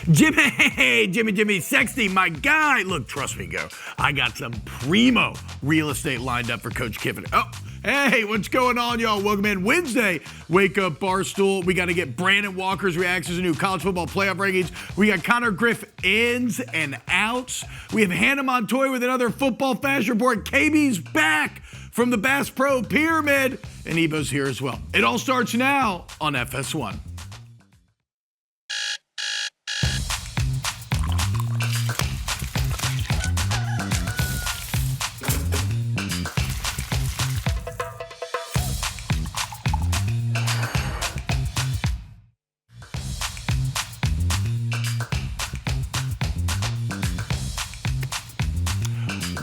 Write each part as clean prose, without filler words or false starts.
Jimmy, sexy, my guy. Look, trust me, Go. I got some primo real estate lined up for Coach Kiffin. Oh, hey, what's going on, y'all? Welcome in Wednesday. Wake Up Barstool. We got to get Brandon Walker's reactions to new college football playoff rankings. We got Connor Griff-Ins and Outs. We have Hannah Montoya with another football fashion report. KB's back from the Bass Pro Pyramid, and Ebo's here as well. It all starts now on FS1.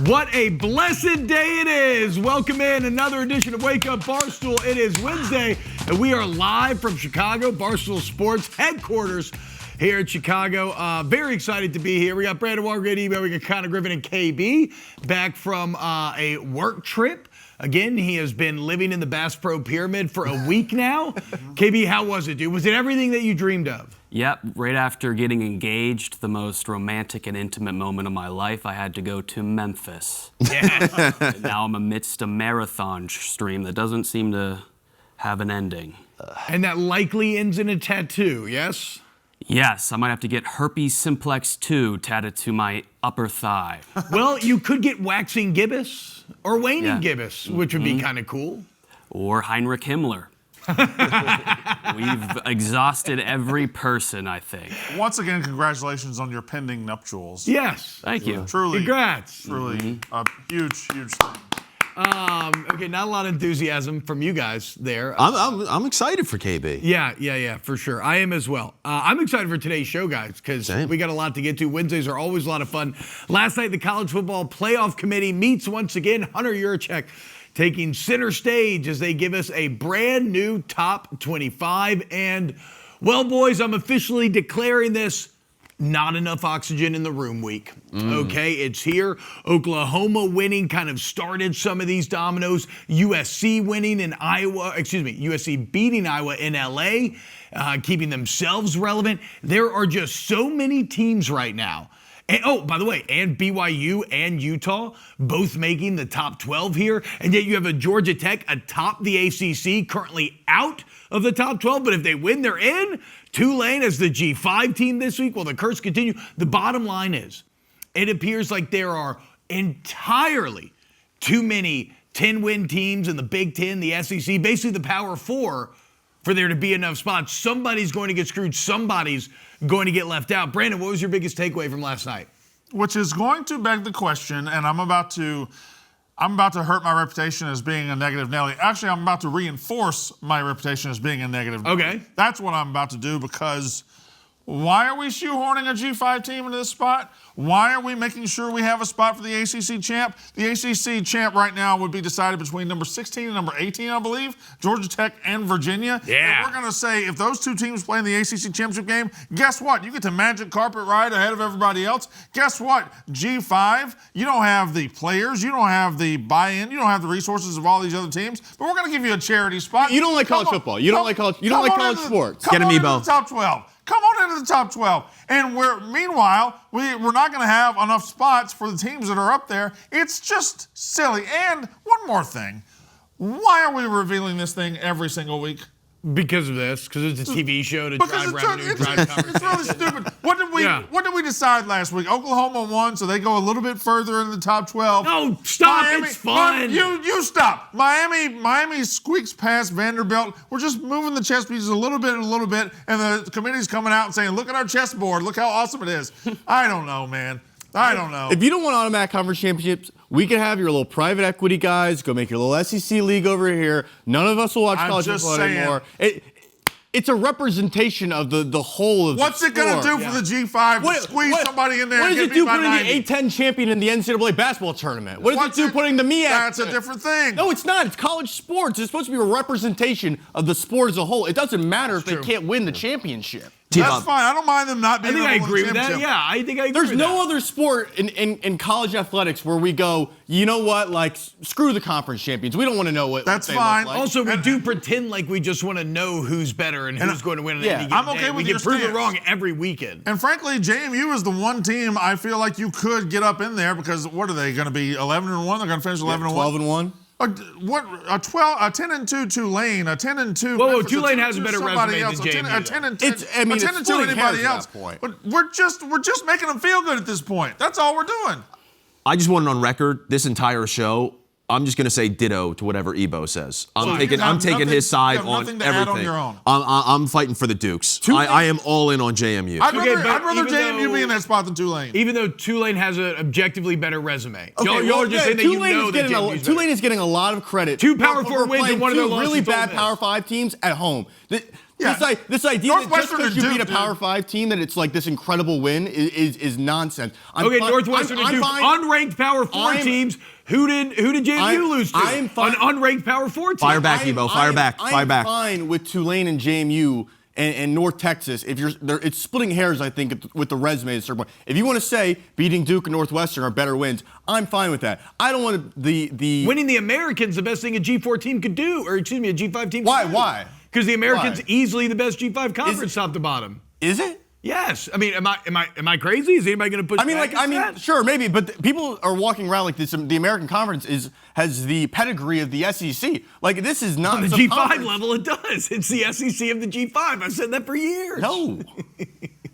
What a blessed day it is. Welcome in another edition of Wake Up Barstool. It is Wednesday, and we are live from Chicago, Barstool Sports headquarters here in Chicago. Very excited to be here. We got Brandon Walker, Ebo, we got Connor Griffin and KB back from a work trip. Again, he has been living in the Bass Pro Pyramid for a week now. KB, how was it, dude? Was it everything that you dreamed of? Yep, right after getting engaged, the most romantic and intimate moment of my life, I had to go to Memphis. Yeah. And now I'm amidst a marathon stream that doesn't seem to have an ending. And that likely ends in a tattoo, yes? Yes, I might have to get herpes simplex 2 tatted to my upper thigh. Well, you could get waxing gibbous or waning gibbous, which would be kind of cool. Or Heinrich Himmler. We've exhausted every person, I think. Once again, congratulations on your pending nuptials. Yes. Thank you. Truly. Congrats. Truly a huge thing. Okay, not a lot of enthusiasm from you guys there. I'm excited for KB. Yeah, for sure. I am as well. I'm excited for today's show, guys, because we got a lot to get to. Wednesdays are always a lot of fun. Last night, the College Football Playoff Committee meets once again. Hunter Yurachek taking center stage as they give us a brand new top 25. And, well, boys, I'm officially declaring this not enough oxygen in the room week. Okay, it's here. Oklahoma winning kind of started some of these dominoes. USC winning in Iowa, USC beating Iowa in LA, keeping themselves relevant. There are just so many teams right now. And, oh, by the way, and BYU and Utah both making the top 12 here. And yet you have a Georgia Tech atop the ACC, currently out of the top 12. But if they win, they're in. Tulane as the G5 team this week. Will the curse continue? The bottom line is, it appears like there are entirely too many 10-win teams in the Big Ten, the SEC, basically the Power Four, for there to be enough spots. Somebody's going to get screwed. Somebody's going to get left out. Brandon, what was your biggest takeaway from last night? Which is going to beg the question, and I'm about to hurt my reputation as being a negative Nelly. Actually, I'm about to reinforce my reputation as being a negative Nelly. Okay. That's what I'm about to do, because why are we shoehorning a G5 team into this spot? Why are we making sure we have a spot for the ACC champ? The ACC champ right now would be decided between number 16 and number 18, I believe, Georgia Tech and Virginia. Yeah. And we're going to say, if those two teams play in the ACC championship game, guess what? You get to magic carpet ride ahead of everybody else. Guess what? G5, you don't have the players, you don't have the buy-in, you don't have the resources of all these other teams, but we're going to give you a charity spot. You don't like college football. You don't like college sports. Get him, Ebo. The top 12. Come on into the top 12. And meanwhile, we're not going to have enough spots for the teams that are up there. It's just silly. And one more thing. Why are we revealing this thing every single week? Because of this, because it's a TV show to drive revenue, drive conversation. It's really stupid. What did we decide last week? Oklahoma won, so they go a little bit further in the top 12. No, stop. It's fun. You stop. Miami squeaks past Vanderbilt. We're just moving the chess pieces a little bit, and the committee's coming out and saying, look at our chessboard. Look how awesome it is. I don't know, man. I don't know. If you don't want automatic conference championships, we can have your little private equity guys go make your little SEC league over here. None of us will watch college football anymore. It's a representation of the whole of the What's it going to do for the G5 to squeeze somebody in there and get beat by 90? What does it do putting the A10 champion in the NCAA basketball tournament? What does it do putting the MEAC? That's a different thing. No, it's not. It's college sports. It's supposed to be a representation of the sport as a whole. It doesn't matter if they can't win the championship. That's fine. I don't mind them not being. I think I agree with that. Yeah, I think I agree. There's no other sport in college athletics where we go, you know what, like, screw the conference champions. We don't want to know what. That's they fine. look like. Also, we do pretend like we just want to know who's better and who's going to win on any given I'm okay day. with We your get proven stance. wrong every weekend. And frankly, JMU is the one team I feel like you could get up in there because what are they going to be? 11-1. They're going to finish 11-1. 12-1. A 10-2 Tulane, a 10-2. Whoa, Tulane has a better resume than JMU. A 10-2 it's anybody else. At that point. But we're just making them feel good at this point. That's all we're doing. I just want it on record. This entire show, I'm just going to say ditto to whatever Ebo says. I'm taking his side on everything. Add on your own. I'm fighting for the Dukes. I am all in on JMU. I'd rather JMU be in that spot than Tulane. Even though Tulane has an objectively better resume. Okay, y'all are just saying that Tulane is getting a lot of credit. Two Power 4 wins and one of their losses. Really bad Power 5 teams at home. This idea that just because you beat a Power 5 team that it's like this incredible win is nonsense. Northwestern and Duke, unranked Power 4 teams. Who did JMU lose to? An unranked Power 4 team. Fire back, Ebo. Fire back. I'm fine with Tulane and JMU and North Texas. If it's splitting hairs, I think, with the resume at a certain point. If you want to say beating Duke and Northwestern are better wins, I'm fine with that. I don't want the winning the Americans the best thing a G4 team could do, or excuse me, a G5 team. Why? Because the Americans easily the best G5 conference top to bottom. Is it? Yes. I mean, am I crazy? Is anybody going to push? Sure, maybe, but people are walking around like this. The American Conference has the pedigree of the SEC. Like, this is not on the G5 level. It does. It's the SEC of the G5. I've said that for years. No.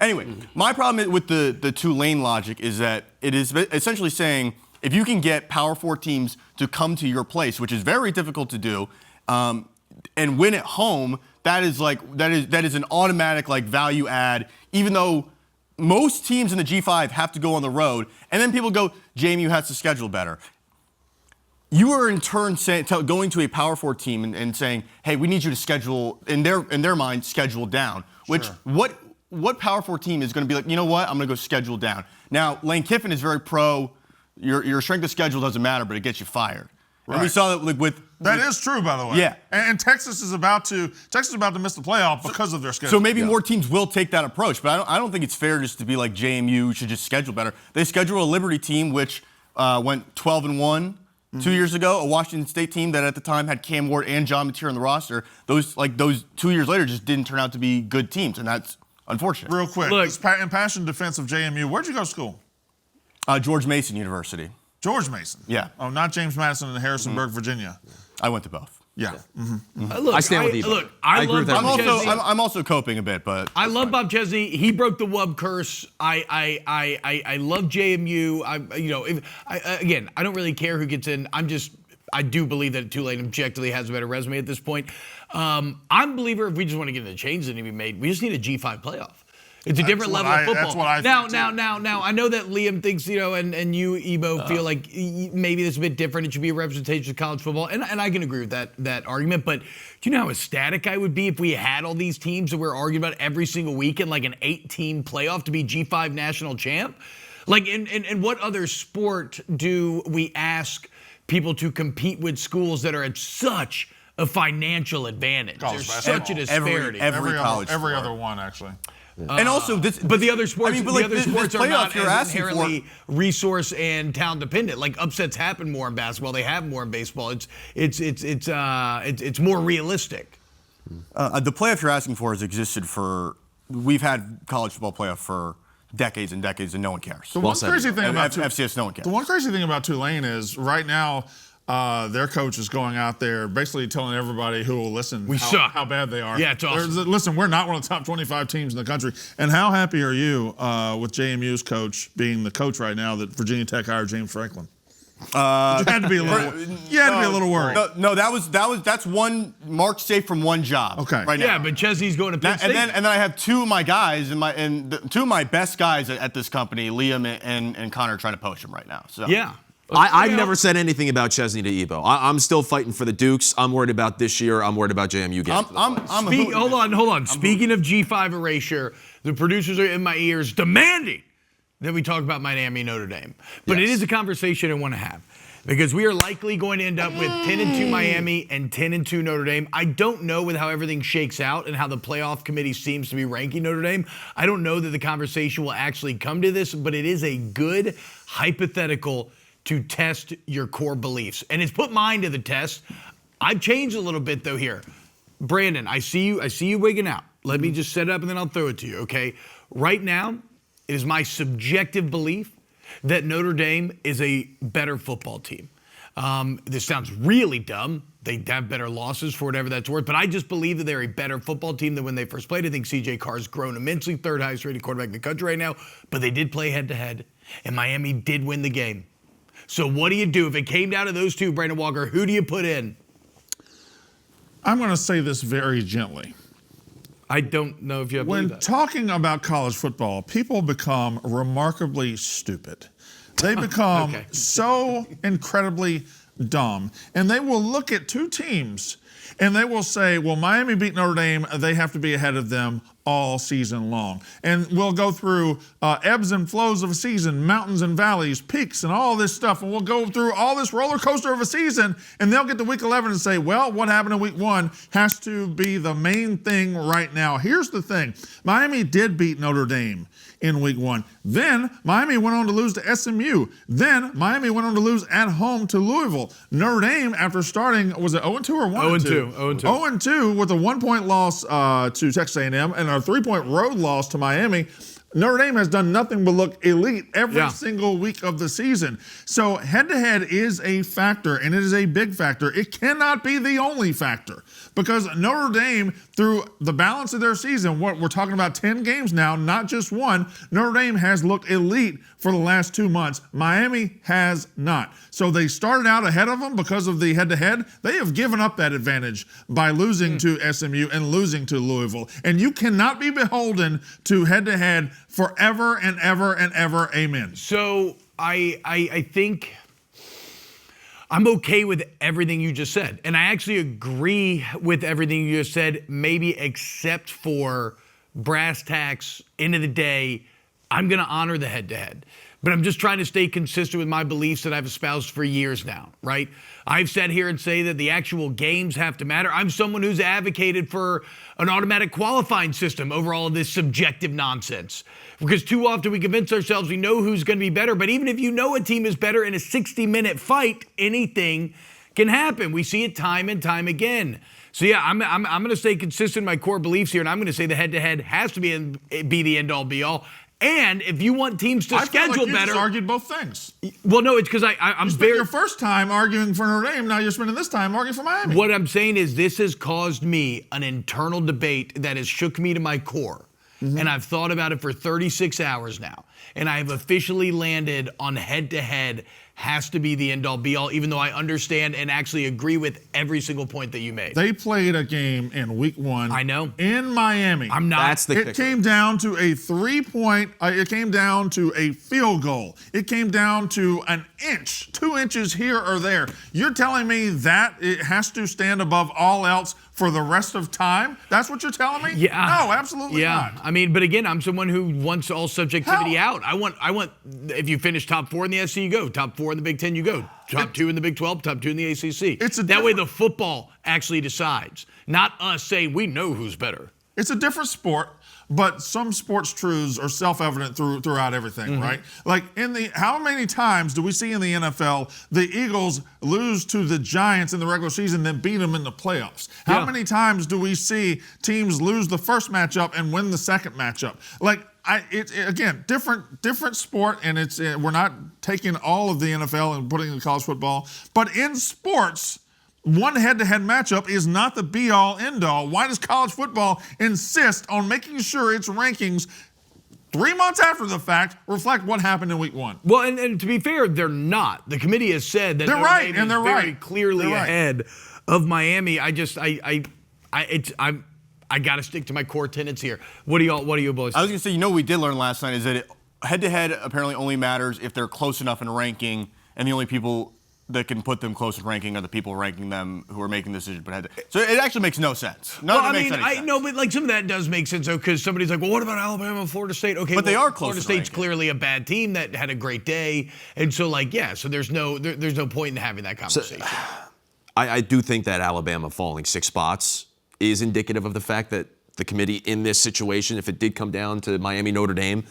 Anyway, my problem with the Tulane logic is that it is essentially saying if you can get Power 4 teams to come to your place, which is very difficult to do, and win at home, that is an automatic like value add, even though most teams in the G5 have to go on the road, and then people go, JMU has to schedule better. You are in turn going to a Power 4 team and saying, hey, we need you to schedule, in their mind, schedule down. Which what Power 4 team is going to be like, you know what, I'm going to go schedule down. Now, Lane Kiffin is very pro, your strength of schedule doesn't matter, but it gets you fired. Right. And we saw that with that is true, by the way. Yeah. And Texas is about to miss the playoff because of their schedule. So maybe more teams will take that approach, but I don't think it's fair just to be like JMU should just schedule better. They schedule a Liberty team which went 12-1 2 years ago, a Washington State team that at the time had Cam Ward and John Mateer on the roster. Those 2 years later just didn't turn out to be good teams, and that's unfortunate. Real quick, impassioned defense of JMU. Where'd you go to school? George Mason University. George Mason? Yeah. Oh, not James Madison in Harrisonburg, Virginia. I went to both. Yeah. I stand with you. I agree with that. I'm also coping a bit, but I love Bob Chesney. He broke the Wub curse. I love JMU. I don't really care who gets in. I do believe that Tulane objectively has a better resume at this point. I'm a believer if we just want to get the change that need to be made, we just need a G5 playoff. It's a different level of football. That's what I now, think now, I know that Liam thinks, and you, Ebo, feel like maybe this is a bit different. It should be a representation of college football, and I can agree with that argument. But do you know how ecstatic I would be if we had all these teams that we're arguing about every single week in like an 8-team playoff to be G5 national champ? Like, in what other sport do we ask people to compete with schools that are at such a financial advantage? There's such a disparity. Every other one, actually. And also, but the other sports, sports are not as inherently resource and talent dependent. Like upsets happen more in basketball; they have more in baseball. It's more realistic. The playoff you're asking for has existed for. We've had college football playoff for decades and decades, and no one cares. The one crazy thing about FCS, no one cares. The one crazy thing about Tulane is right now. Their coach is going out there basically telling everybody who will listen how bad they are. Yeah, it's awesome. Listen, we're not one of the top 25 teams in the country. And how happy are you with JMU's coach being the coach right now that Virginia Tech hired James Franklin? You had to be a little worried. No, that's one Mark safe from one job. Okay. Right now. Yeah, but Chesney's going to Penn State. And then I have two of my guys two of my best guys at this company, Liam and Connor, trying to poach him right now. So yeah. I've never said anything about Chesney to Ebo. I'm still fighting for the Dukes. I'm worried about this year. I'm worried about JMU getting hold on. Speaking of G5 erasure, the producers are in my ears demanding that we talk about Miami Notre Dame. But it is a conversation I want to have. Because we are likely going to end up with 10-2 Miami and 10-2 Notre Dame. I don't know with how everything shakes out and how the playoff committee seems to be ranking Notre Dame. I don't know that the conversation will actually come to this, but it is a good hypothetical to test your core beliefs. And it's put mine to the test. I've changed a little bit though here. Brandon, I see you wigging out. Let me just set it up and then I'll throw it to you, okay? Right now, it is my subjective belief that Notre Dame is a better football team. This sounds really dumb. They have better losses for whatever that's worth, but I just believe that they're a better football team than when they first played. I think C.J. Carr's grown immensely, third highest rated quarterback in the country right now, but they did play head-to-head, and Miami did win the game. So what do you do? If it came down to those two, Brandon Walker, who do you put in? I'm going to say this very gently. I don't know if you have When talking about college football, people become remarkably stupid. They become so incredibly dumb. And they will look at two teams and they will say, well, Miami beat Notre Dame. They have to be ahead of them all season long. And we'll go through ebbs and flows of a season, mountains and valleys, peaks and all this stuff. And we'll go through all this roller coaster of a season. And they'll get to week 11 and say, well, what happened in week 1 has to be the main thing right now. Here's the thing. Miami did beat Notre Dame in week 1. Then Miami went on to lose to SMU. Then Miami went on to lose at home to Louisville. Notre Dame, after starting, was it 0-2 or 1-2? 0-2. 0-2 with a 1-point loss to Texas A&M and a 3-point road loss to Miami. Notre Dame has done nothing but look elite every single week of the season. So head-to-head is a factor, and it is a big factor. It cannot be the only factor because Notre Dame, through the balance of their season, what we're talking about 10 games now, not just one, Notre Dame has looked elite for the last 2 months. Miami has not. So they started out ahead of them because of the head-to-head. They have given up that advantage by losing to SMU and losing to Louisville. And you cannot be beholden to head-to-head forever and ever and ever. Amen. So I think I'm okay with everything you just said. And I actually agree with everything you just said, maybe except for brass tacks, end of the day, I'm going to honor the head-to-head. But I'm just trying to stay consistent with my beliefs that I've espoused for years now, right? I've sat here and say that the actual games have to matter. I'm someone who's advocated for an automatic qualifying system over all of this subjective nonsense. Because too often we convince ourselves we know who's going to be better, but even if you know a team is better in a 60-minute fight, anything can happen. We see it time and time again. So yeah, I'm going to stay consistent in my core beliefs here, and I'm going to say the head-to-head has to be the end-all, be-all. And if you want teams to schedule better, just argued both things. Well, no, it's because I'm very. Your first time arguing for Notre Dame, now you're spending this time arguing for Miami. What I'm saying is this has caused me an internal debate that has shook me to my core, and I've thought about it for 36 hours now, and I have officially landed on head-to-head has to be the end-all, be-all, even though I understand and actually agree with every single point that you made. They played a game in week 1. I know. In Miami. I'm not. That's the kicker. It came down to a 3-point, it came down to a field goal. It came down to an inch, 2 inches here or there. You're telling me that it has to stand above all else for the rest of time? That's what you're telling me? Yeah. No, absolutely not. I mean, but again, I'm someone who wants all subjectivity out. I want, if you finish top 4 in the SEC, you go. Top 4 in the Big Ten, you go. Top 2 in the Big 12, top 2 in the ACC. That way the football actually decides, not us saying we know who's better. It's a different sport, but some sports truths are self-evident throughout everything, right? Like how many times do we see in the NFL the Eagles lose to the Giants in the regular season, then beat them in the playoffs? How many times do we see teams lose the first matchup and win the second matchup? Like again, different sport, and we're not taking all of the NFL and putting it in college football, but in sports, one head-to-head matchup is not the be-all, end-all. Why does college football insist on making sure its rankings 3 months after the fact reflect what happened in week 1? Well, and to be fair, they're not. The committee has said that they're right, and they're very clearly ahead of Miami. I got to stick to my core tenets here. What do you boys? I was going to say, we did learn last night is that head-to-head apparently only matters if they're close enough in ranking, and the only people that can put them close in ranking are the people ranking them who are making the decision. So it actually makes no sense. None of it makes any sense. No, but like some of that does make sense though, because somebody's like, well, what about Alabama and Florida State? Okay, but they are close. Florida State's clearly a bad team that had a great day, and so like so there's no point in having that conversation. So, I do think that Alabama falling 6 spots is indicative of the fact that the committee in this situation, if it did come down to Miami Notre Dame,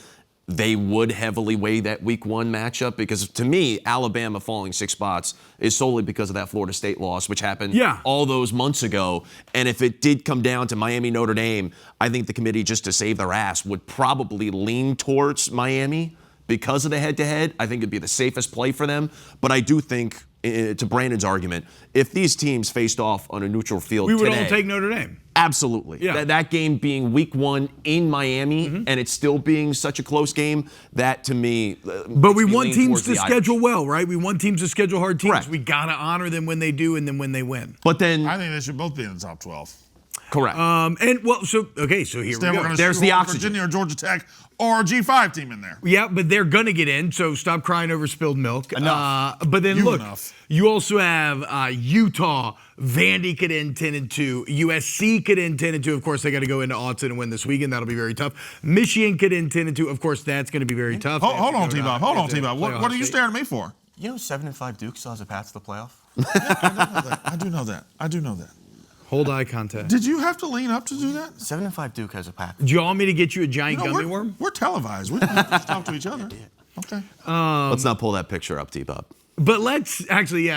they would heavily weigh that week 1 matchup, because to me, Alabama falling 6 spots is solely because of that Florida State loss, which happened all those months ago. And if it did come down to Miami Notre Dame, I think the committee, just to save their ass, would probably lean towards Miami because of the head-to-head. I think it'd be the safest play for them. But I do think, to Brandon's argument, if these teams faced off on a neutral field we would today, all take Notre Dame. Absolutely. Yeah. That game being week 1 in Miami and it still being such a close game, that to me. But we want teams to schedule well, right? We want teams to schedule hard teams. Correct. We got to honor them when they do and then when they win. But then. I think they should both be in the top 12. Correct. So here we go. There's the oxygen. Virginia or Georgia Tech or a G5 team in there. Yeah, but they're going to get in, so stop crying over spilled milk. Enough. But then you also have Utah. Vandy could end 10-2. USC could end 10-2. Of course, they got to go into Austin and win this weekend. That'll be very tough. Michigan could end 10-2. Of course, that's going to be very tough. Hold on, T-Bob. What are you staring at me for? You know 7-5 Duke still has a path to the playoff? I do know that. Hold eye contact. Did you have to lean up to do that? 7-5 Duke has a path. Do you want me to get you a giant gummy worm? We're televised. We don't have to talk to each other. Okay. Let's not pull that picture up, T-Bob. But let's actually,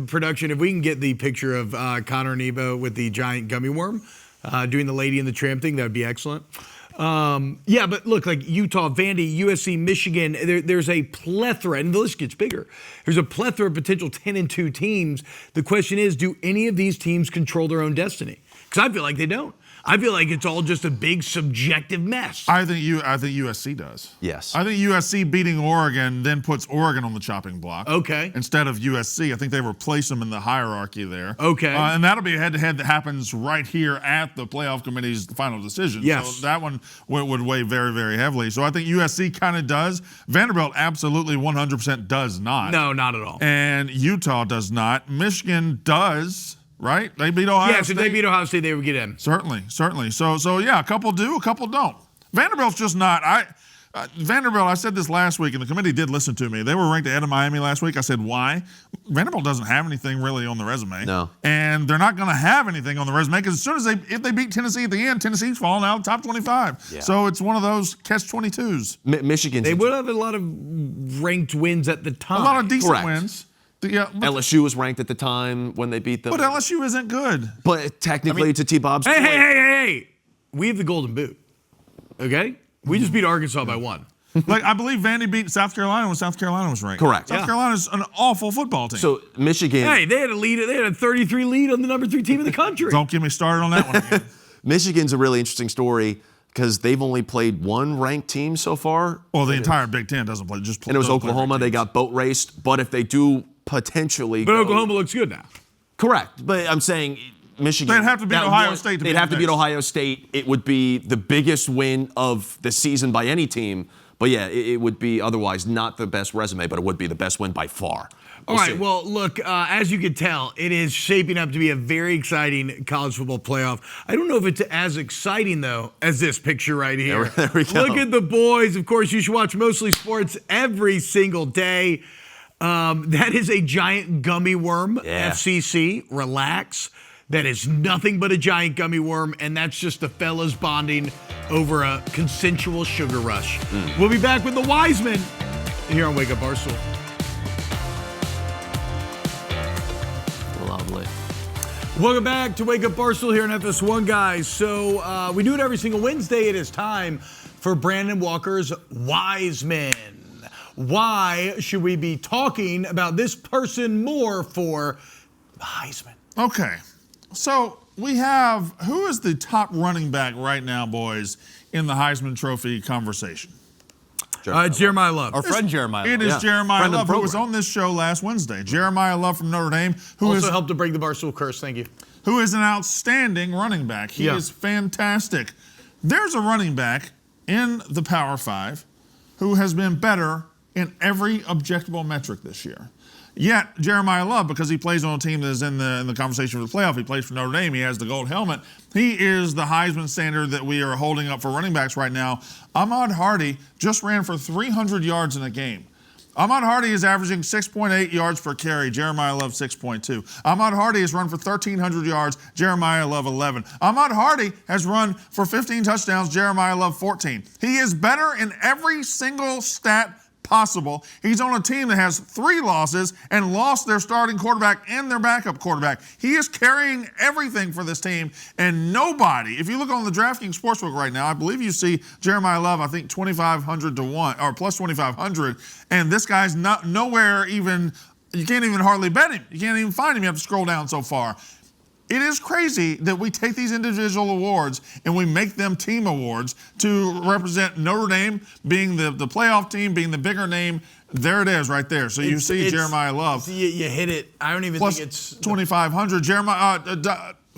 production, if we can get the picture of Connor and Ebo with the giant gummy worm doing the Lady and the Tramp thing, that would be excellent. But look, like Utah, Vandy, USC, Michigan, there's a plethora, and the list gets bigger. There's a plethora of potential 10-2 teams. The question is, do any of these teams control their own destiny? Because I feel like they don't. I feel like it's all just a big subjective mess. I think USC does. Yes. I think USC beating Oregon then puts Oregon on the chopping block. Okay. Instead of USC. I think they replace them in the hierarchy there. Okay. And that'll be a head-to-head that happens right here at the playoff committee's final decision. Yes. So that one would weigh very, very heavily. So I think USC kind of does. Vanderbilt absolutely 100% does not. No, not at all. And Utah does not. Michigan does. Right? They beat Ohio State. Yes, if they beat Ohio State, they would get in. Certainly. So yeah, a couple do, a couple don't. Vanderbilt's just not. Vanderbilt, I said this last week, and the committee did listen to me. They were ranked ahead of Miami last week. I said, why? Vanderbilt doesn't have anything really on the resume. No. And they're not going to have anything on the resume, because as soon as if they beat Tennessee at the end, Tennessee's falling out of the top 25. Yeah. So it's one of those catch-22s. Michigan. They will have a lot of ranked wins at the time. A lot of decent wins. Yeah, LSU was ranked at the time when they beat them. But LSU isn't good. But technically, to T-Bob's point. Hey. We have the golden boot. Okay? We just beat Arkansas by 1. Like, I believe Vandy beat South Carolina when South Carolina was ranked. Correct. South Carolina's an awful football team. So, Michigan. Hey, they had a lead. They had a 33 lead on the number 3 team in the country. Don't get me started on that one again. Michigan's a really interesting story, because they've only played 1 ranked team so far. Well, the entire Big Ten doesn't play. Just play. And it was Oklahoma. They got boat raced. But if they do potentially But Oklahoma looks good now. Correct. But I'm saying Michigan. They'd have to beat Ohio State. They'd have to beat Ohio State. It would be the biggest win of the season by any team. But yeah, it would be otherwise not the best resume, but it would be the best win by far. All right, well, look, as you can tell, it is shaping up to be a very exciting college football playoff. I don't know if it's as exciting, though, as this picture right here. There we go. Look at the boys. Of course, you should watch Mostly Sports every single day. That is a giant gummy worm, FCC. Relax. That is nothing but a giant gummy worm, and that's just the fellas bonding over a consensual sugar rush. We'll be back with the Wiseman here on Wake Up Barstool. Lovely. Welcome back to Wake Up Barstool here on FS1, guys. So we do it every single Wednesday. It is time for Brandon Walker's Wiseman. Why should we be talking about this person more for the Heisman? Okay. So we have, who is the top running back right now, boys, in the Heisman Trophy conversation? Jeremiah Love. Our friend Jeremiah Love. It is Jeremiah Love, who was on this show last Wednesday. Jeremiah Love from Notre Dame, who also helped to break the Barstool curse. Thank you. Who is an outstanding running back. He is fantastic. There's a running back in the Power 5 who has been better in every objectable metric this year. Yet Jeremiah Love, because he plays on a team that is in the conversation for the playoff, he plays for Notre Dame, he has the gold helmet. He is the Heisman standard that we are holding up for running backs right now. Ahmad Hardy just ran for 300 yards in a game. Ahmad Hardy is averaging 6.8 yards per carry. Jeremiah Love 6.2. Ahmad Hardy has run for 1,300 yards. Jeremiah Love 11. Ahmad Hardy has run for 15 touchdowns. Jeremiah Love 14. He is better in every single stat possible. He's on a team that has 3 losses and lost their starting quarterback and their backup quarterback. He is carrying everything for this team, and nobody, if you look on the DraftKings Sportsbook right now, I believe you see Jeremiah Love, I think 2,500 to 1, or plus 2,500, and this guy's not nowhere even, you can't even hardly bet him. You can't even find him. You have to scroll down so far. It is crazy that we take these individual awards and we make them team awards to represent Notre Dame being the playoff team, being the bigger name. There it is right there. So you see Jeremiah Love. You hit it. I don't even think it's 2,500. Jeremiah,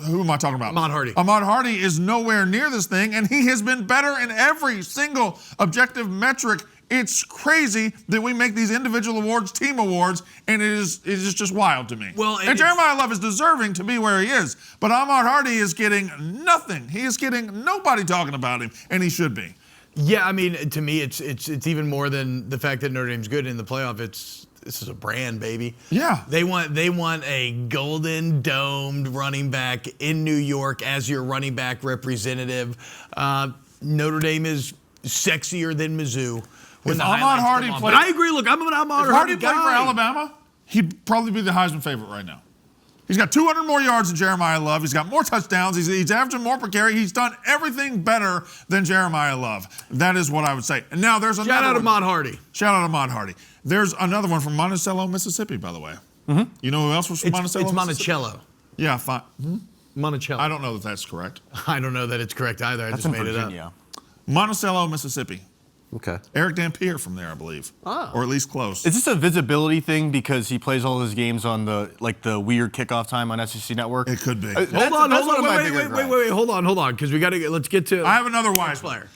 who am I talking about? Ahmad Hardy. Ahmad Hardy is nowhere near this thing, and he has been better in every single objective metric. It's crazy that we make these individual awards team awards, and it is just wild to me. Well, and Jeremiah Love is deserving to be where he is, but Ahmad Hardy is getting nothing. He is getting nobody talking about him, and he should be. Yeah, I mean, to me, it's even more than the fact that Notre Dame's good in the playoff. This is a brand, baby. Yeah. They want a golden domed running back in New York as your running back representative. Notre Dame is sexier than Mizzou. If Ahmad Hardy played, but I agree. Look, I'm an Ahmad Hardy guy. If Hardy played for Alabama, he'd probably be the Heisman favorite right now. He's got 200 more yards than Jeremiah Love. He's got more touchdowns. He's averaging more per carry. He's done everything better than Jeremiah Love. That is what I would say. And now there's another Shout out one. Ahmad Hardy. Shout out Ahmad Hardy. There's another one from Monticello, Mississippi, by the way. Mm-hmm. You know who else was from Monticello? It's Monticello. Yeah, fine. Hmm? Monticello. I don't know that that's correct. I don't know that it's correct either. I just made it up. Monticello, Mississippi. Okay. Eric Dampier from there, I believe. Oh. Or at least close. Is this a visibility thing because he plays all his games on the weird kickoff time on SEC Network? It could be. Hold on. Wait. Hold on. Because let's get to. I have another wise player.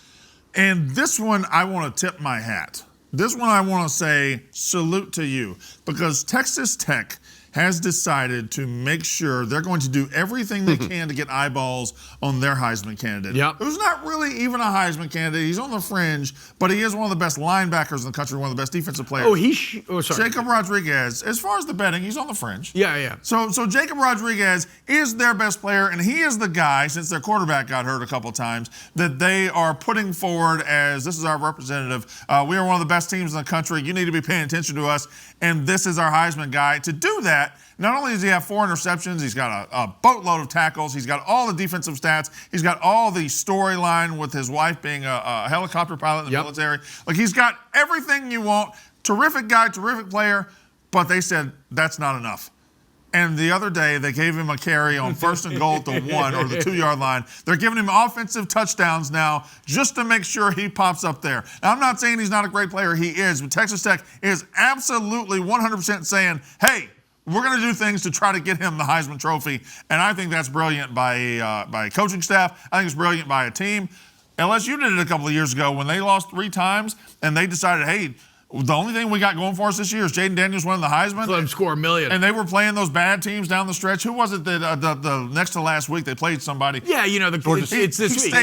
And this one, I want to tip my hat. This one, I want to say salute to you because Texas Tech has decided to make sure they're going to do everything they can to get eyeballs on their Heisman candidate. Yep. Who's not really even a Heisman candidate. He's on the fringe, but he is one of the best linebackers in the country, one of the best defensive players. Sorry. Jacob Rodriguez, as far as the betting, he's on the fringe. Yeah. So Jacob Rodriguez is their best player, and he is the guy, since their quarterback got hurt a couple times, that they are putting forward as, this is our representative. We are one of the best teams in the country. You need to be paying attention to us, and this is our Heisman guy. To do that, not only does he have 4 interceptions, he's got a boatload of tackles, he's got all the defensive stats, he's got all the storyline with his wife being a helicopter pilot in the military. Like, he's got everything you want. Terrific guy, terrific player, but they said that's not enough. And the other day, they gave him a carry on 1st and goal at the 1 or the 2-yard line. They're giving him offensive touchdowns now just to make sure he pops up there. Now, I'm not saying he's not a great player. He is. But Texas Tech is absolutely 100% saying, hey, we're going to do things to try to get him the Heisman Trophy. And I think that's brilliant by coaching staff. I think it's brilliant by a team. LSU did it a couple of years ago when they lost 3 times and they decided, hey, the only thing we got going for us this year is Jaden Daniels winning the Heisman. Let him score $1 million. And they were playing those bad teams down the stretch. Who was it that the next to last week they played somebody? Yeah, it's this week.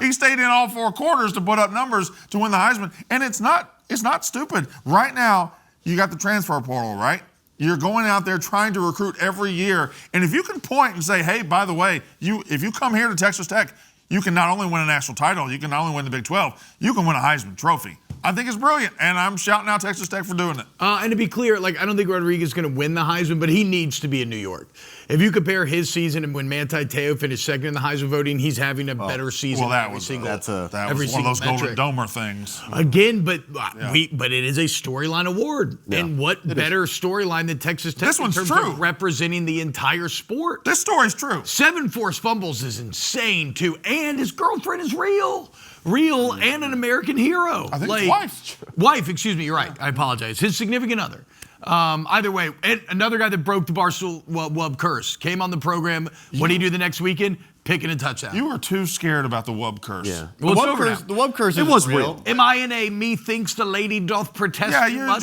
He stayed in all 4 quarters to put up numbers to win the Heisman. And it's not stupid. Right now, you got the transfer portal, right? You're going out there trying to recruit every year. And if you can point and say, hey, by the way, if you come here to Texas Tech, you can not only win a national title, you can not only win the Big 12, you can win a Heisman Trophy. I think it's brilliant, and I'm shouting out Texas Tech for doing it. And to be clear, I don't think Rodriguez is going to win the Heisman, but he needs to be in New York. If you compare his season and when Manti Te'o finished second in the Heisman voting, he's having a better season. Well, that was one of those Golden Domer things. Again, but it is a storyline award, and what better storyline than Texas Tech in terms of representing the entire sport? This story's true. 7 forced fumbles is insane too, and his girlfriend is real and an American hero. I think his wife, excuse me, you're right. I apologize. His significant other. Either way, and another guy that broke the Barstool Wub curse came on the program. What did he do the next weekend? picking a touchdown. You were too scared about the Wub curse. Yeah. The Wub curse It was real. Am I in a methinks the lady doth protest Yeah, too much?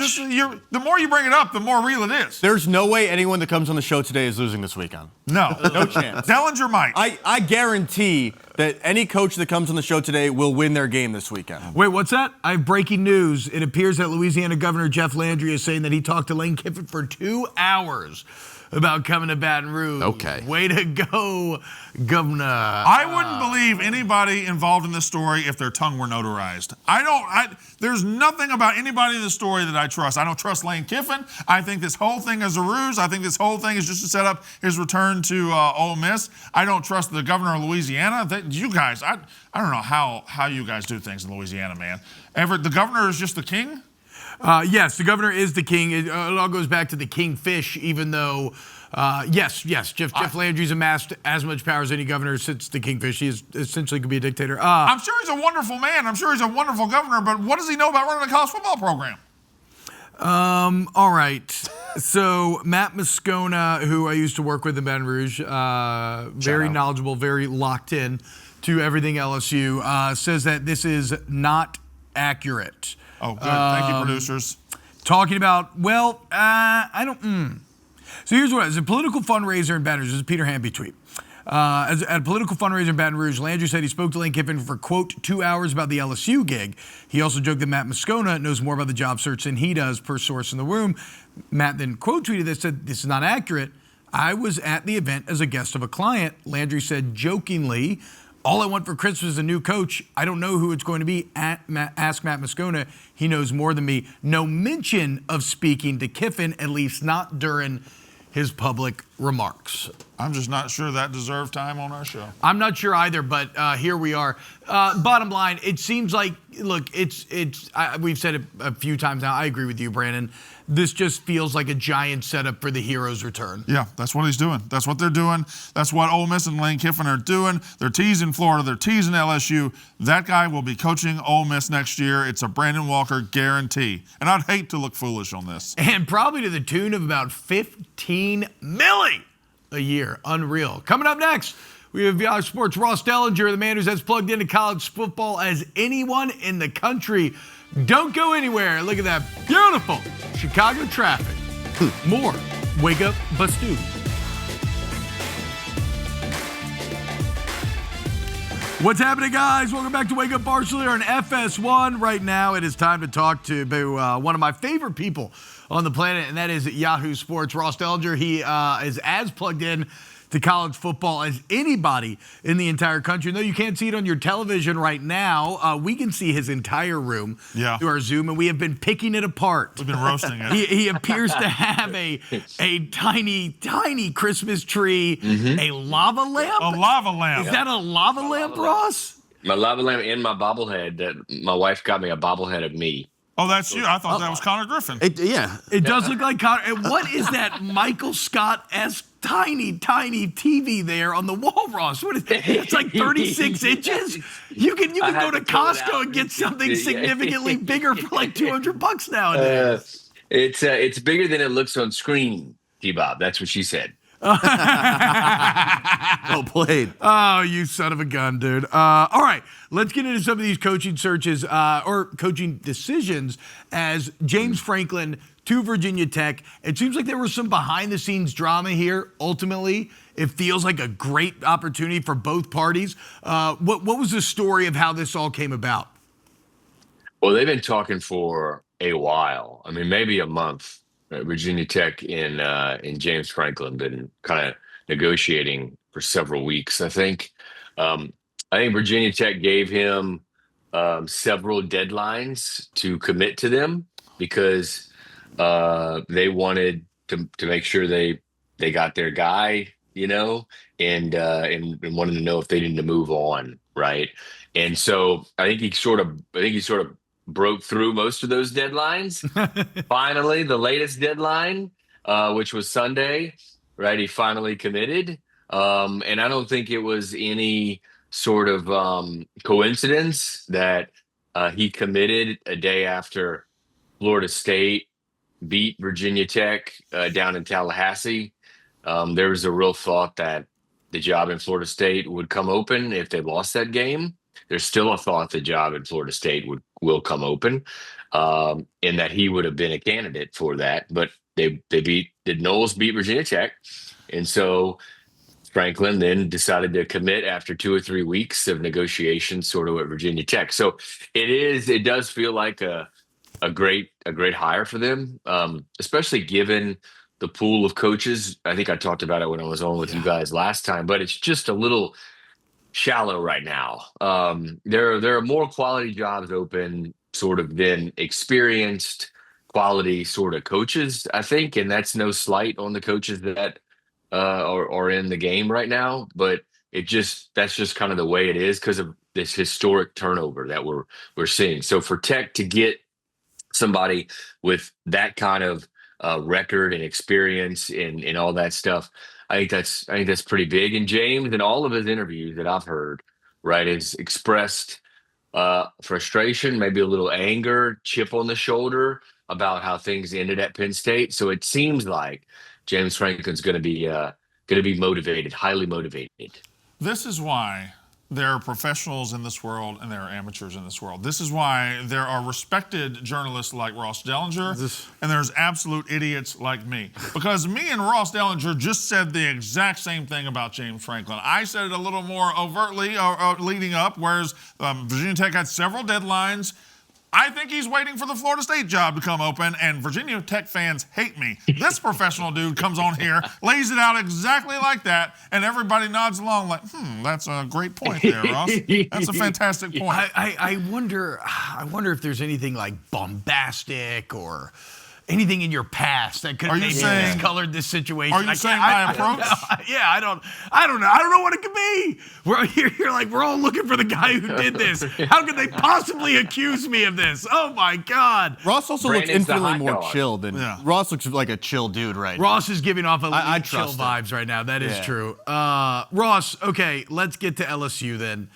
the more you bring it up, the more real it is. There's no way anyone that comes on the show today is losing this weekend. No. No chance. Dellenger might. I guarantee that any coach that comes on the show today will win their game this weekend. Wait, what's that? I have breaking news. It appears that Louisiana Governor Jeff Landry is saying that he talked to Lane Kiffin for 2 hours about coming to Baton Rouge. Okay. Way to go, Governor. I wouldn't believe anybody involved in this story if their tongue were notarized. There's nothing about anybody in this story that I trust. I don't trust Lane Kiffin. I think this whole thing is a ruse. I think this whole thing is just to set up his return to Ole Miss. I don't trust the governor of Louisiana. You guys, I don't know how you guys do things in Louisiana, man. The governor is just the king? Yes, the governor is the king. It all goes back to the kingfish, even though, yes, Jeff Landry's amassed as much power as any governor since the kingfish. He is essentially could be a dictator. I'm sure he's a wonderful man. I'm sure he's a wonderful governor, but what does he know about running a college football program? All right. So Matt Moscona, who I used to work with in Baton Rouge, very knowledgeable, very locked in to everything LSU, says that this is not accurate. Oh, good. Thank you, producers. Talking about, I don't. So here's what it is. A political fundraiser in Baton Rouge. This is a Peter Hamby tweet. At a political fundraiser in Baton Rouge, Landry said he spoke to Lane Kiffin for, quote, 2 hours about the LSU gig. He also joked that Matt Moscona knows more about the job search than he does, per source in the room. Matt then quote tweeted this, said, "This is not accurate. I was at the event as a guest of a client." Landry said jokingly, "All I want for Christmas is a new coach. I don't know who it's going to be. Ask Matt Moscona. He knows more than me." No mention of speaking to Kiffin, at least not during his public remarks. I'm just not sure that deserved time on our show. I'm not sure either, but here we are. Bottom line, it seems like, look, we've said it a few times now. I agree with you, Brandon. This just feels like a giant setup for the hero's return. Yeah, that's what he's doing. That's what they're doing. That's what Ole Miss and Lane Kiffin are doing. They're teasing Florida. They're teasing LSU. That guy will be coaching Ole Miss next year. It's a Brandon Walker guarantee. And I'd hate to look foolish on this. And probably to the tune of about $15 million a year. Unreal. Coming up next, we have Yahoo Sports Ross Dellenger, the man who's as plugged into college football as anyone in the country. Don't go anywhere. Look at that beautiful Chicago traffic. More Wake Up Barstool. What's happening, guys? Welcome back to Wake Up Barstool here on FS1. Right now, it is time to talk to one of my favorite people on the planet, and that is Yahoo Sports Ross Dellenger. He is as plugged in to college football as anybody in the entire country. Though you can't see it on your television right now, we can see his entire room through our Zoom, and we have been picking it apart. We've been roasting it. He appears to have a tiny, tiny Christmas tree, a lava lamp. A lava lamp. Is that a lava lamp, Ross? My lava lamp and my bobblehead. That my wife got me a bobblehead of me. Oh, that's you. I thought that was Connor Griffin. It does look like Connor. And what is that Michael Scott-esque tiny TV there on the wall, Ross? What is it's like 36 inches? You can go to Costco and get something significantly bigger for like $200 nowadays. It's bigger than it looks on screen, T-Bob. That's what she said. Well played. Oh, you son of a gun, dude. All right, let's get into some of these coaching searches or coaching decisions as James Franklin to Virginia Tech. It seems like there was some behind-the-scenes drama here. Ultimately, it feels like a great opportunity for both parties. What was the story of how this all came about? Well, they've been talking for a while. I mean, maybe a month. Virginia Tech and James Franklin been kind of negotiating for several weeks. I think Virginia Tech gave him several deadlines to commit to them because they wanted to make sure they got their guy, and wanted to know if they needed to move on, right? And so I think he sort of broke through most of those deadlines. Finally, the latest deadline, which was Sunday, right? He finally committed. And I don't think it was any sort of coincidence that he committed a day after Florida State beat Virginia Tech down in Tallahassee. There was a real thought that the job in Florida State would come open if they lost that game. There's still a thought the job in Florida State will come open, and that he would have been a candidate for that. But did Knowles beat Virginia Tech, and so Franklin then decided to commit after 2 or 3 weeks of negotiations, sort of at Virginia Tech. So it does feel like a great hire for them, especially given the pool of coaches. I think I talked about it when I was on with you guys last time, but it's just a little shallow right now. There are more quality jobs open sort of than experienced quality sort of coaches, I think, and that's no slight on the coaches that are in the game right now, but that's just kind of the way it is because of this historic turnover that we're seeing. So for Tech to get somebody with that kind of record and experience and all that stuff, I think that's pretty big. And James, in all of his interviews that I've heard, right, has expressed frustration, maybe a little anger, chip on the shoulder about how things ended at Penn State. So it seems like James Franklin's going to be motivated, highly motivated. This is why there are professionals in this world and there are amateurs in this world. This is why there are respected journalists like Ross Dellenger and there's absolute idiots like me. Because me and Ross Dellenger just said the exact same thing about James Franklin. I said it a little more overtly leading up, whereas Virginia Tech had several deadlines. I think he's waiting for the Florida State job to come open, and Virginia Tech fans hate me. This professional dude comes on here, lays it out exactly like that, and everybody nods along like, that's a great point there, Ross. That's a fantastic point. I wonder if there's anything like bombastic or anything in your past that could maybe discolored this situation. Are you saying my approach? Yeah, I don't know. I don't know what it could be. You're like, we're all looking for the guy who did this. How could they possibly accuse me of this? Oh my God. Ross also looks infinitely more chill than Ross looks like a chill dude right now. Ross is giving off a chill vibes right now. That is true. Ross, okay, let's get to LSU then.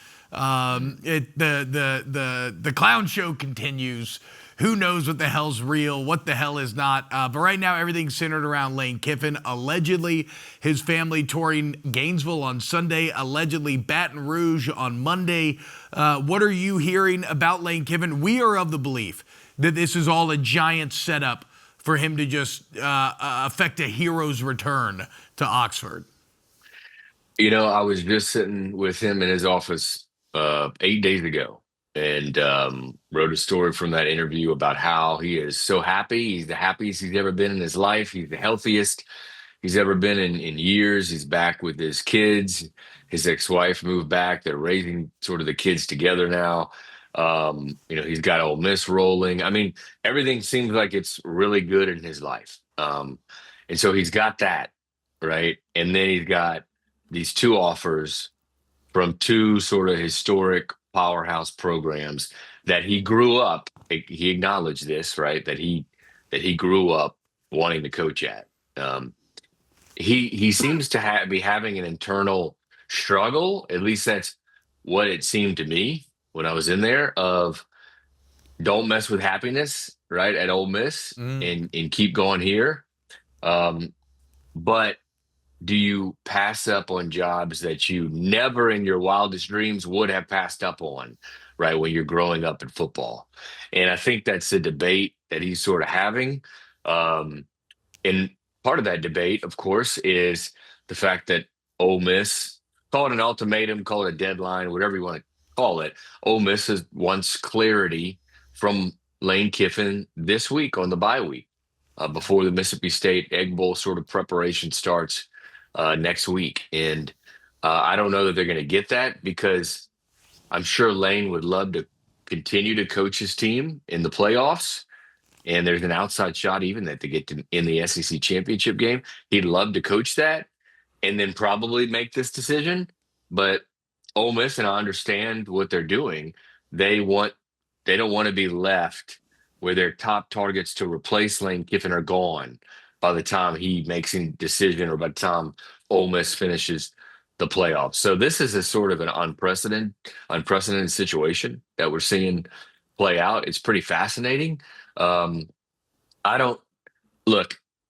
The clown show continues. Who knows what the hell's real, what the hell is not. But right now, everything's centered around Lane Kiffin. Allegedly, his family touring Gainesville on Sunday. Allegedly, Baton Rouge on Monday. What are you hearing about Lane Kiffin? We are of the belief that this is all a giant setup for him to just affect a hero's return to Oxford. You know, I was just sitting with him in his office 8 days ago. And wrote a story from that interview about how he is so happy. He's the happiest he's ever been in his life. He's the healthiest he's ever been in years. He's back with his kids. His ex-wife moved back. They're raising sort of the kids together now. He's got Ole Miss rolling. I mean, everything seems like it's really good in his life. And so he's got that, right? And then he's got these 2 offers from 2 sort of historic powerhouse programs that he grew up. He acknowledged this, right? That he grew up wanting to coach at. He seems to be having an internal struggle. At least that's what it seemed to me when I was in there. Of don't mess with happiness, right? At Ole Miss and keep going here. But do you pass up on jobs that you never in your wildest dreams would have passed up on, right, when you're growing up in football? And I think that's the debate that he's sort of having. And part of that debate, of course, is the fact that Ole Miss, call it an ultimatum, call it a deadline, whatever you want to call it, Ole Miss wants clarity from Lane Kiffin this week on the bye week before the Mississippi State Egg Bowl sort of preparation starts next week. And I don't know that they're going to get that, because I'm sure Lane would love to continue to coach his team in the playoffs. And there's an outside shot even that they get to in the SEC championship game. He'd love to coach that and then probably make this decision. But Ole Miss, and I understand what they're doing, they don't want to be left where their top targets to replace Lane Kiffin are gone by the time he makes a decision or by the time Ole Miss finishes the playoffs. So this is a sort of an unprecedented situation that we're seeing play out. It's pretty fascinating. I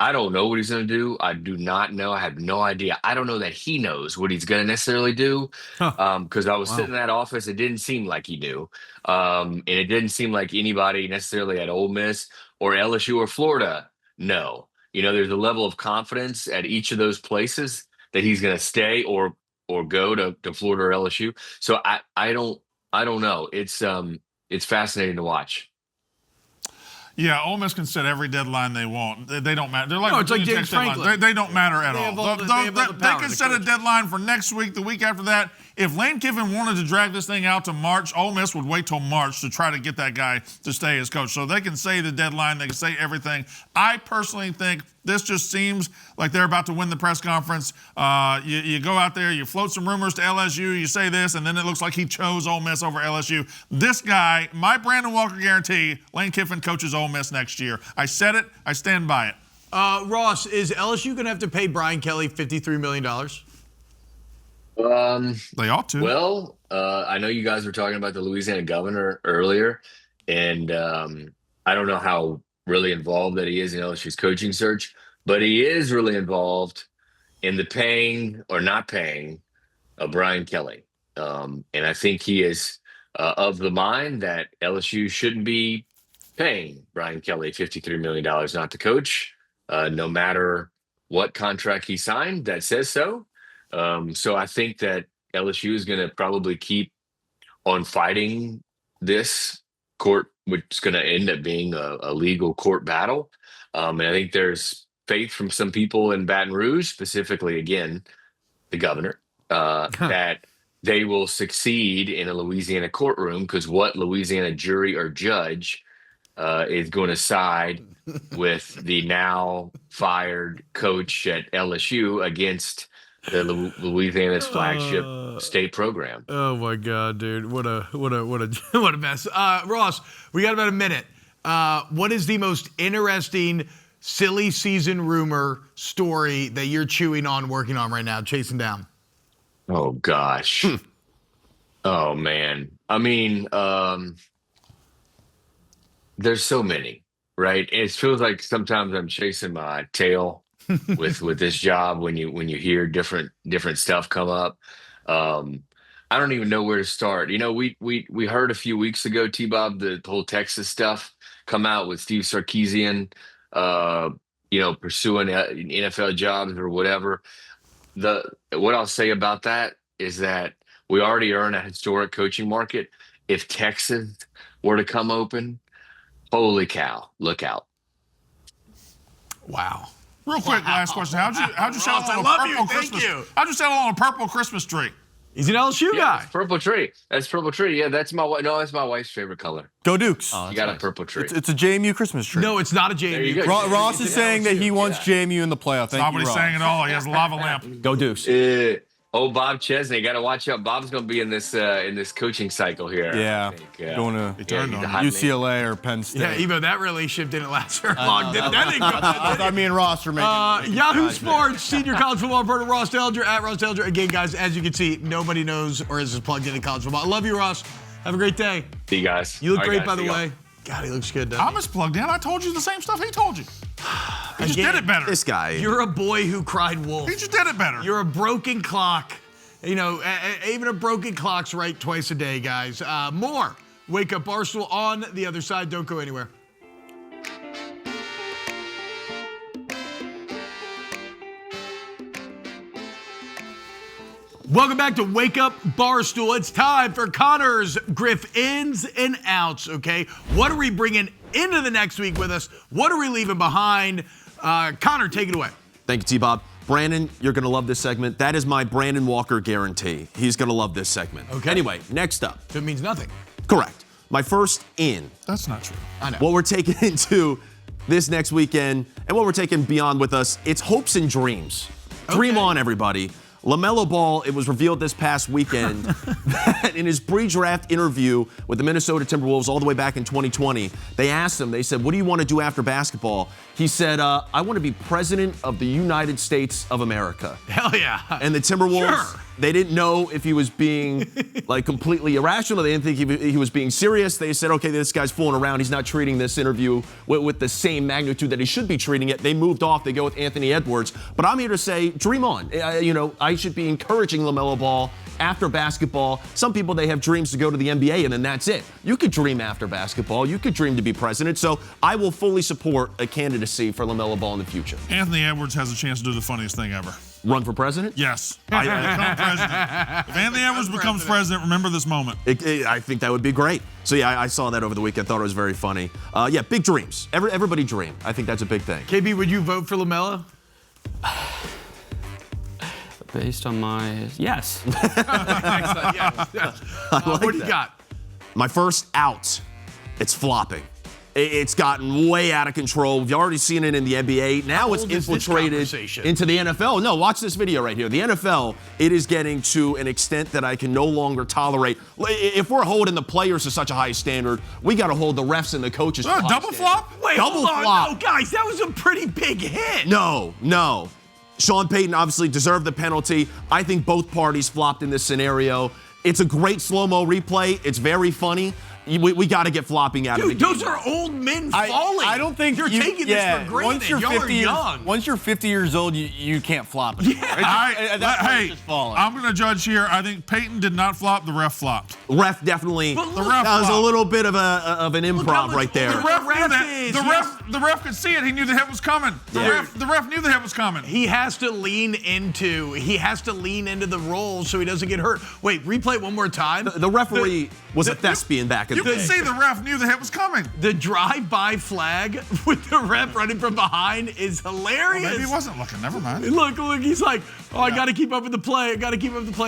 I don't know what he's going to do. I do not know. I have no idea. I don't know that he knows what he's going to necessarily do. Because I was sitting in that office, it didn't seem like he knew. And it didn't seem like anybody necessarily at Ole Miss or LSU or Florida know. There's a level of confidence at each of those places that he's going to stay or go to Florida or LSU. So I don't know. It's fascinating to watch. Yeah, Ole Miss can set every deadline they want. They don't matter. They're like, no, it's like James Franklin. They don't matter at all. They can set a deadline for next week, the week after that. If Lane Kiffin wanted to drag this thing out to March, Ole Miss would wait till March to try to get that guy to stay as coach. So they can say the deadline. They can say everything. I personally think this just seems like they're about to win the press conference. You go out there, you float some rumors to LSU, you say this, and then it looks like he chose Ole Miss over LSU. This guy, my Brandon Walker guarantee, Lane Kiffin coaches Ole Miss next year. I said it. I stand by it. Ross, is LSU going to have to pay Brian Kelly $53 million? They ought to. Well, I know you guys were talking about the Louisiana governor earlier, and I don't know how really involved that he is in LSU's coaching search, but he is really involved in the paying or not paying of Brian Kelly. And I think he is of the mind that LSU shouldn't be paying Brian Kelly $53 million not to coach, no matter what contract he signed that says so. So I think that LSU is going to probably keep on fighting this court, which is going to end up being a legal court battle. And I think there's faith from some people in Baton Rouge, specifically, again, the governor, that they will succeed in a Louisiana courtroom, because what Louisiana jury or judge is going to side with the now fired coach at LSU against the Louisiana's flagship state program. Oh my God, dude! What a mess. Ross, we got about a minute. What is the most interesting silly season rumor story that you're chewing on, working on right now, chasing down? Oh gosh. Oh man. I mean, there's so many, right? It feels like sometimes I'm chasing my tail with this job when you hear different stuff come up. I don't even know where to start. We heard a few weeks ago, T-Bob, the whole Texas stuff come out with Steve Sarkisian, pursuing NFL jobs or whatever. What I'll say about that is that we already are in a historic coaching market. If Texas were to come open, holy cow, look out. Wow. Real quick, last question. How'd you settle on a purple Christmas? How'd you settle on a purple Christmas tree? He's an LSU guy. Purple tree. That's purple tree. Yeah, that's my wife's favorite color. Go Dukes. You got a purple tree. It's a JMU Christmas tree. No, it's not a JMU. Ross is saying that he wants JMU in the playoff. Thank you, Nobody's Ross. saying it all. He has a lava lamp. Go Dukes. Bob Chesney, got to watch out. Bob's going to be in this coaching cycle here. Yeah, going to UCLA or Penn State. Yeah, Ebo, that relationship didn't last very long. I thought me and Ross were making Yahoo Sports senior college football reporter Ross Dellenger at Ross Dellenger. Again, guys, as you can see, nobody knows or is plugged into college football. I love you, Ross. Have a great day. See you guys. You look great, by the way. God, he looks good, doesn't he? Thomas plugged in. I told you the same stuff he told you. He just did it better. This guy. You're a boy who cried wolf. He just did it better. You're a broken clock. Even a broken clock's right twice a day, guys. More Wake Up Barstool on the other side. Don't go anywhere. Welcome back to Wake Up Barstool. It's time for Connor's Griff-Ins and Outs, okay? What are we bringing into the next week with us? What are we leaving behind? Connor, take it away. Thank you, T-Bob. Brandon, you're going to love this segment. That is my Brandon Walker guarantee. He's going to love this segment. Okay. Anyway, next up. So it means nothing. Correct. My first in. That's not true. I know. What we're taking into this next weekend and what we're taking beyond with us, it's hopes and dreams. Okay. Dream on, everybody. LaMelo Ball, it was revealed this past weekend that in his pre-draft interview with the Minnesota Timberwolves all the way back in 2020, they asked him, they said, what do you want to do after basketball? He said, I want to be president of the United States of America. Hell yeah. And the Timberwolves They didn't know if he was being like completely irrational. They didn't think he was being serious. They said, okay, this guy's fooling around. He's not treating this interview with the same magnitude that he should be treating it. They moved off. They go with Anthony Edwards. But I'm here to say, dream on. I should be encouraging LaMelo Ball after basketball. Some people, they have dreams to go to the NBA, and then that's it. You could dream after basketball. You could dream to be president. So I will fully support a candidacy for LaMelo Ball in the future. Anthony Edwards has a chance to do the funniest thing ever. Run for president? Yes. Become president. If Anthony Edwards becomes president, remember this moment. I think that would be great. So yeah, I saw that over the weekend. Thought it was very funny. Yeah, big dreams. Everybody dream. I think that's a big thing. KB, would you vote for LaMelo? Based on my yes. Excellent. Yes. What do you got? My first out. It's flopping. It's gotten way out of control. We've already seen it in the NBA. Now it's infiltrated into the NFL. No, watch this video right here. The NFL, it is getting to an extent that I can no longer tolerate. If we're holding the players to such a high standard, we got to hold the refs and the coaches to a high double standard. flop? Wait, double hold on. flop. No, guys, that was a pretty big hit. No. Sean Payton obviously deserved the penalty. I think both parties flopped in this scenario. It's a great slow-mo replay. It's very funny. We got to get flopping out of the game. Those are old men falling. I don't think you're taking this for granted. Once you're 50 young. Once you're 50 years old, you can't flop it. Hey, I'm going to judge here. I think Peyton did not flop. The ref flopped. Ref definitely. But look, that was a little bit of an improv right there. The ref could see it. He knew the hit was coming. The ref knew the hit was coming. He has to lean into the role so he doesn't get hurt. Wait, replay it one more time. The referee was a thespian back in You the can day. see the ref knew the hit was coming. The drive-by flag with the ref running from behind is hilarious. Well, maybe he wasn't looking. Never mind. Look, he's like, I got to keep up with the play.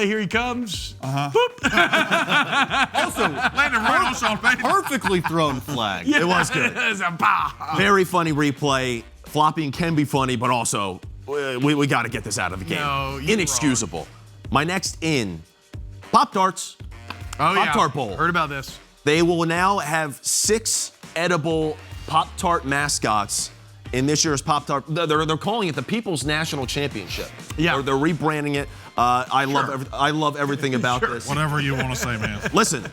Here he comes. Boop. Also, Landed right on Sean Payton. perfectly thrown flag. It was good. It's a bah. Very funny replay. Flopping can be funny, but also we got to get this out of the game. No, you're Inexcusable. Wrong. My next in, Pop-Tarts. Pop-Tart Bowl. Heard about this. They will now have 6 edible Pop-Tart mascots in this year's Pop-Tart. They're calling it the People's National Championship. Yeah. They're rebranding it. I love everything about this. Whatever you want to say, man. Listen,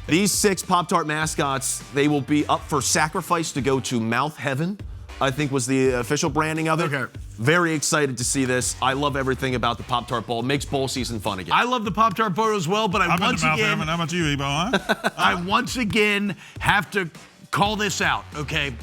these 6 Pop-Tart mascots, they will be up for sacrifice to go to Mouth Heaven, I think was the official branding of it. Okay. Very excited to see this. I love everything about the Pop-Tart Bowl. It makes bowl season fun again. I love the Pop-Tart Bowl as well, but How about you, Ebo, huh? I once again have to call this out, okay?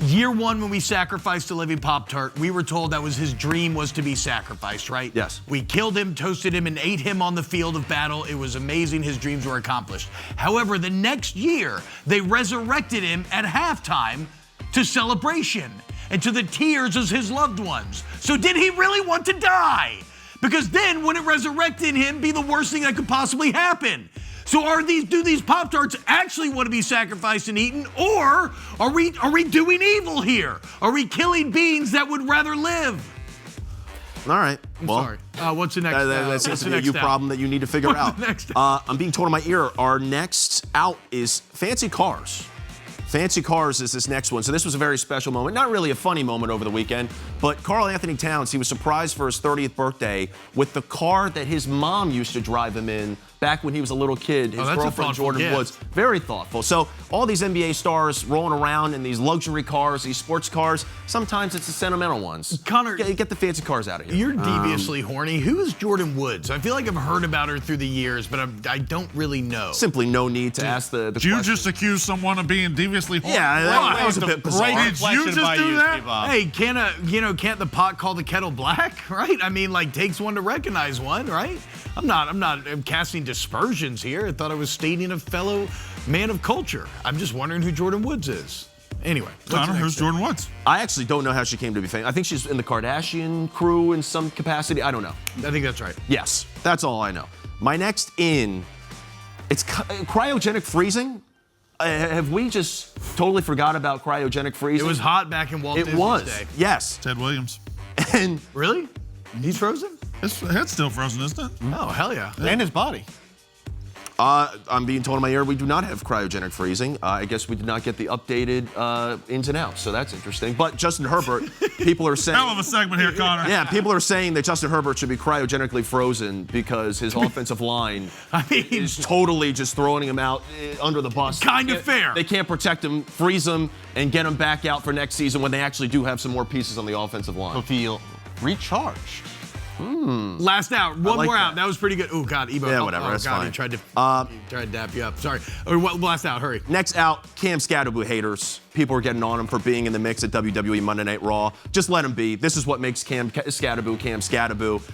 Year one, when we sacrificed a living Pop-Tart, we were told that was his dream was to be sacrificed, right? Yes. We killed him, toasted him, and ate him on the field of battle. It was amazing. His dreams were accomplished. However, the next year, they resurrected him at halftime to celebration and to the tears of his loved ones. So did he really want to die? Because then wouldn't resurrecting him be the worst thing that could possibly happen? So do these Pop-Tarts actually want to be sacrificed and eaten, or are we doing evil here? Are we killing beings that would rather live? All right. Sorry. What's the next? That's what's a the next you problem that you need to figure out. next I'm being told in my ear. Our next out is Fancy Cars. Fancy Cars is this next one. So this was a very special moment. Not really a funny moment over the weekend, but Karl Anthony Towns, he was surprised for his 30th birthday with the car that his mom used to drive him in back when he was a little kid. His girlfriend, Jordan Woods. Very thoughtful. So all these NBA stars rolling around in these luxury cars, these sports cars, sometimes it's the sentimental ones. Connor, get the fancy cars out of here. You're deviously horny. Who is Jordan Woods? I feel like I've heard about her through the years, but I don't really know. Simply no need to ask the question. You just accused someone of being deviously horny. Yeah, that was a bit bizarre. Did you just do that? Hey, can't the pot call the kettle black, right? I mean, like, takes one to recognize one, right? I'm casting dispersions here. I thought I was stating a fellow man of culture. I'm just wondering who Jordan Woods is. Anyway, Connor, who's Jordan Woods? I actually don't know how she came to be famous. I think she's in the Kardashian crew in some capacity. I don't know. I think that's right. Yes, that's all I know. My next in, it's cryogenic freezing. Have we just totally forgot about cryogenic freezing? It was hot back in Walt Disney's day. Yes. Ted Williams. And Really? He's frozen? His head's still frozen, isn't it? Oh, hell yeah. And his body. I'm being told in my ear we do not have cryogenic freezing. I guess we did not get the updated ins and outs, so that's interesting. But Justin Herbert, people are saying... Hell of a segment here, Connor. Yeah, people are saying that Justin Herbert should be cryogenically frozen because his offensive line is totally just throwing him out under the bus. Kind of fair. They can't protect him, freeze him, and get him back out for next season when they actually do have some more pieces on the offensive line. He'll feel recharged. Last out, one like more that. out. That was pretty good. Oh God, Ebo. Yeah, whatever. That's fine. He tried to dap you up. Sorry. Last out. Hurry. Next out, Cam Scatterbu haters. People are getting on him for being in the mix at WWE Monday Night Raw. Just let him be. This is what makes Cam Scatterbu.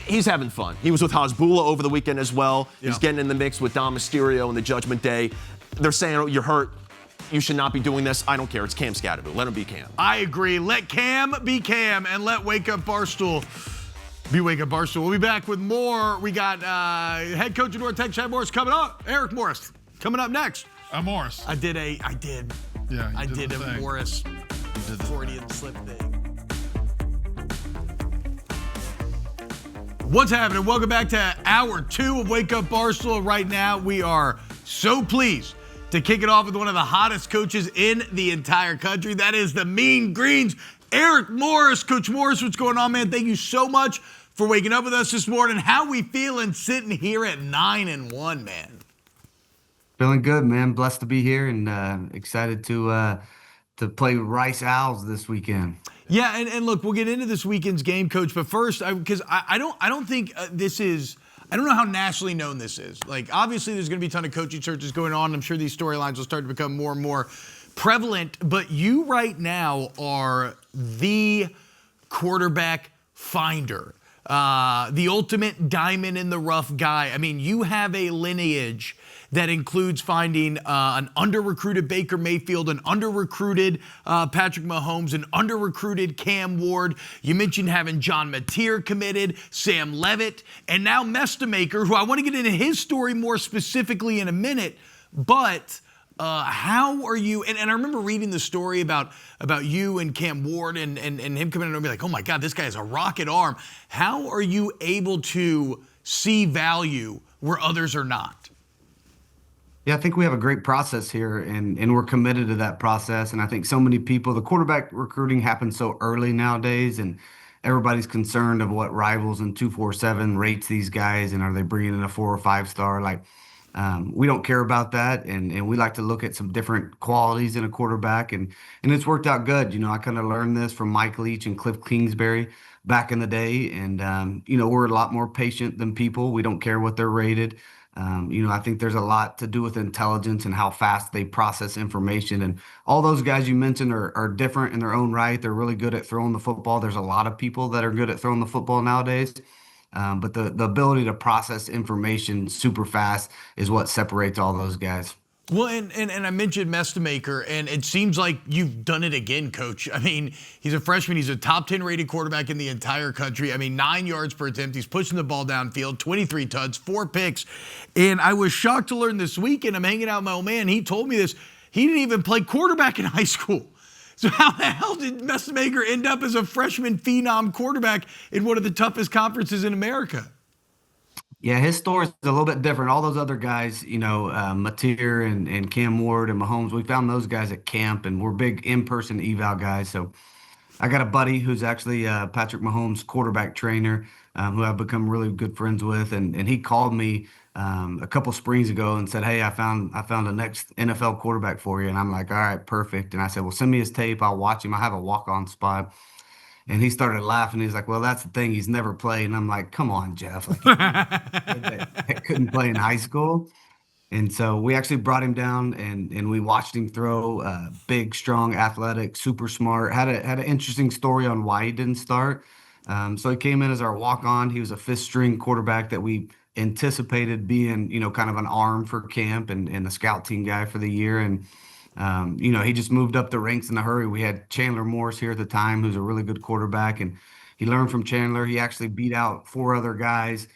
He's having fun. He was with Hasbulla over the weekend as well. Yeah. He's getting in the mix with Dom Mysterio and the Judgment Day. They're saying, oh, you're hurt. You should not be doing this. I don't care. It's Cam Scatterbu. Let him be Cam. I agree. Let Cam be Cam and let Wake Up Barstool be Wake Up Barstool. We'll be back with more. We got head coach of North Tech, Chad Morris, coming up. Eric Morris coming up next. Morris. I did a thing. Morris Freudian slip thing. What's happening? Welcome back to hour 2 of Wake Up Barstool. Right now, we are so pleased to kick it off with one of the hottest coaches in the entire country. That is the Mean Greens, Eric Morris. Coach Morris, what's going on, man? Thank you so much for waking up with us this morning. How we feeling sitting here at 9-1, man? Feeling good, man. Blessed to be here and excited to play Rice Owls this weekend. Yeah, and look, we'll get into this weekend's game, Coach. But first, because I don't think this is. I don't know how nationally known this is. Like, obviously, there's going to be a ton of coaching searches going on. I'm sure these storylines will start to become more and more prevalent. But you right now are the quarterback finder, the ultimate diamond in the rough guy. I mean, you have a lineage that includes finding an under-recruited Baker Mayfield, an under-recruited Patrick Mahomes, an under-recruited Cam Ward. You mentioned having John Mateer committed, Sam Levitt, and now Mestamaker, who I want to get into his story more specifically in a minute. But how are you? And I remember reading the story about you and Cam Ward and him coming in and be like, oh my God, this guy has a rocket arm. How are you able to see value where others are not? Yeah, I think we have a great process here, and we're committed to that process. And I think so many people, the quarterback recruiting happens so early nowadays, and everybody's concerned of what Rivals and 247 rates these guys, and are they bringing in a 4 or 5 star? Like, we don't care about that, and we like to look at some different qualities in a quarterback, and it's worked out good. You know, I kind of learned this from Mike Leach and Cliff Kingsbury back in the day, and we're a lot more patient than people. We don't care what they're rated. I think there's a lot to do with intelligence and how fast they process information. And all those guys you mentioned are different in their own right. They're really good at throwing the football. There's a lot of people that are good at throwing the football nowadays. But the ability to process information super fast is what separates all those guys. Well, and I mentioned Mestamaker, and it seems like you've done it again, Coach. I mean, he's a freshman. He's a top 10 rated quarterback in the entire country. I mean, 9 yards per attempt. He's pushing the ball downfield, 23 touchdowns, 4 picks. And I was shocked to learn this weekend. I'm hanging out with my old man. He told me this. He didn't even play quarterback in high school. So how the hell did Mestamaker end up as a freshman phenom quarterback in one of the toughest conferences in America? Yeah, his story's a little bit different. All those other guys, Mateer and Cam Ward and Mahomes, we found those guys at camp, and we're big in-person eval guys. So I got a buddy who's actually Patrick Mahomes' quarterback trainer, who I've become really good friends with, and he called me a couple springs ago and said, hey, I found the next NFL quarterback for you. And I'm like, all right, perfect. And I said, well, send me his tape. I'll watch him. I have a walk-on spot. And he started laughing. He's like, well, that's the thing. He's never played. And I'm like, come on, Jeff. Like, I couldn't play in high school. And so we actually brought him down and we watched him throw, big, strong, athletic, super smart. Had an interesting story on why he didn't start. So he came in as our walk-on. He was a 5th string quarterback that we anticipated being, kind of an arm for camp and the scout team guy for the year. And he just moved up the ranks in a hurry. We had Chandler Morris here at the time, who's a really good quarterback, and he learned from Chandler. He actually beat out 4 other guys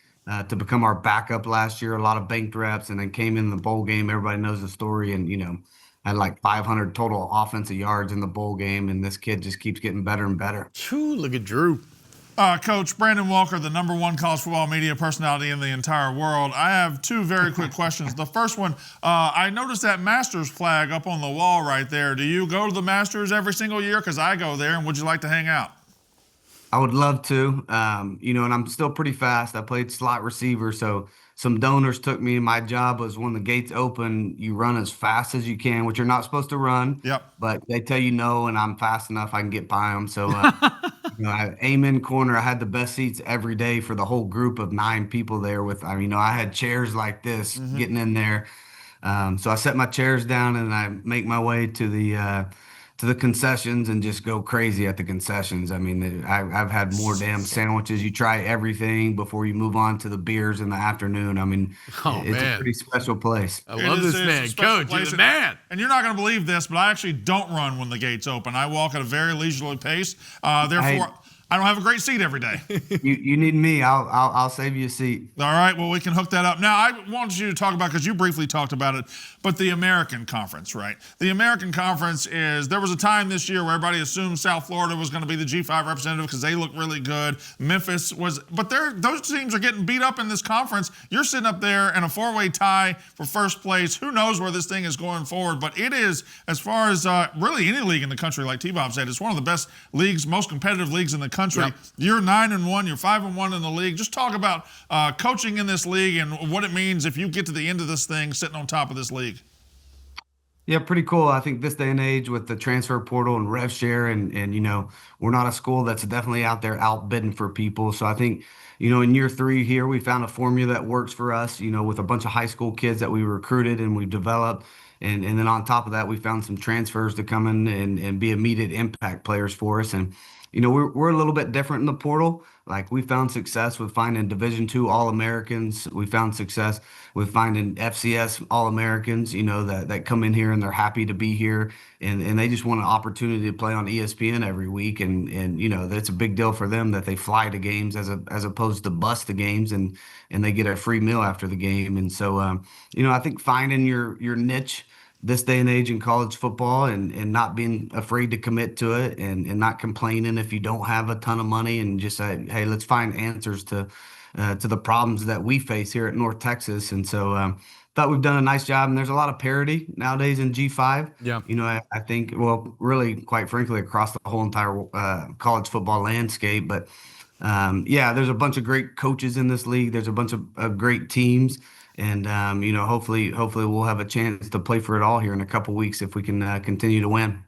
to become our backup last year, a lot of banked reps, and then came in the bowl game. Everybody knows the story, and, had like 500 total offensive yards in the bowl game, and this kid just keeps getting better and better. Look at Drew. Coach Brandon Walker, the #1 college football media personality in the entire world. I have two very quick questions. The first one, I noticed that Masters flag up on the wall right there. Do you go to the Masters every single year? Because I go there, and would you like to hang out? I would love to, and I'm still pretty fast. I played slot receiver, so some donors took me. My job was when the gates open, you run as fast as you can, which you're not supposed to run. Yep. But they tell you no, and I'm fast enough, I can get by them. So, I aim in corner. I had the best seats every day for the whole group of 9 people there. I had chairs like this getting in there. So I set my chairs down and I make my way to the concessions and just go crazy at the concessions. I mean, I've had more damn sandwiches. You try everything before you move on to the beers in the afternoon. I mean, it's a pretty special place. I love this man. Coach, you're the man. And you're not going to believe this, but I actually don't run when the gates open. I walk at a very leisurely pace. Therefore, I don't have a great seat every day. You need me. I'll save you a seat. All right. Well, we can hook that up. Now, I wanted you to talk about, because you briefly talked about it, but the American Conference, right? The American Conference there was a time this year where everybody assumed South Florida was going to be the G5 representative because they look really good. Memphis was, but those teams are getting beat up in this conference. You're sitting up there in a 4-way tie for first place. Who knows where this thing is going forward? But it is, as far as really any league in the country, like T-Bob said, it's one of the best leagues, most competitive leagues in the country. Yep. You're 9-1, you're 5-1 in the league. Just talk about coaching in this league and what it means if you get to the end of this thing sitting on top of this league. Yeah, pretty cool. I think this day and age with the transfer portal and rev share and we're not a school that's definitely out there outbidding for people. So I think, in year 3 here, we found a formula that works for us, with a bunch of high school kids that we recruited and we developed. And then on top of that, we found some transfers to come in and be immediate impact players for us. And we're a little bit different in the portal. Like, we found success with finding Division II All-Americans. We found success with finding FCS All-Americans, that come in here and they're happy to be here and they just want an opportunity to play on ESPN every week. And that's a big deal for them that they fly to games as opposed to bus to games and they get a free meal after the game. And so, I think finding your niche this day and age in college football and not being afraid to commit to it and not complaining if you don't have a ton of money and just say, hey, let's find answers to the problems that we face here at North Texas. And so thought we've done a nice job. And there's a lot of parity nowadays in G5. Yeah. I think, well, really, quite frankly, across the whole entire college football landscape. But there's a bunch of great coaches in this league. There's a bunch of great teams. And, hopefully we'll have a chance to play for it all here in a couple weeks if we can continue to win.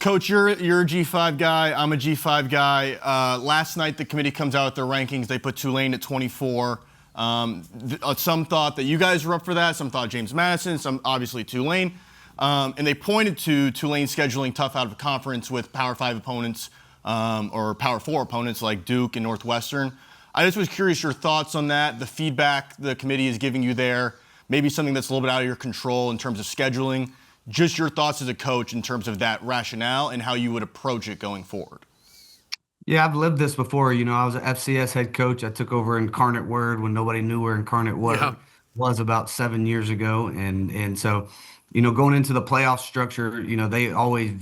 Coach, you're a G5 guy. I'm a G5 guy. Last night, the committee comes out with their rankings. They put Tulane at 24. Some thought that you guys were up for that. Some thought James Madison. Some, obviously, Tulane. And they pointed to Tulane scheduling tough out of conference with Power 5 opponents or Power 4 opponents like Duke and Northwestern. I just was curious your thoughts on that, the feedback the committee is giving you there, maybe something that's a little bit out of your control in terms of scheduling. Just your thoughts as a coach in terms of that rationale and how you would approach it going forward. Yeah, I've lived this before. I was an FCS head coach. I took over Incarnate Word when nobody knew where Incarnate Word was about 7 years ago. And so, going into the playoff structure, they always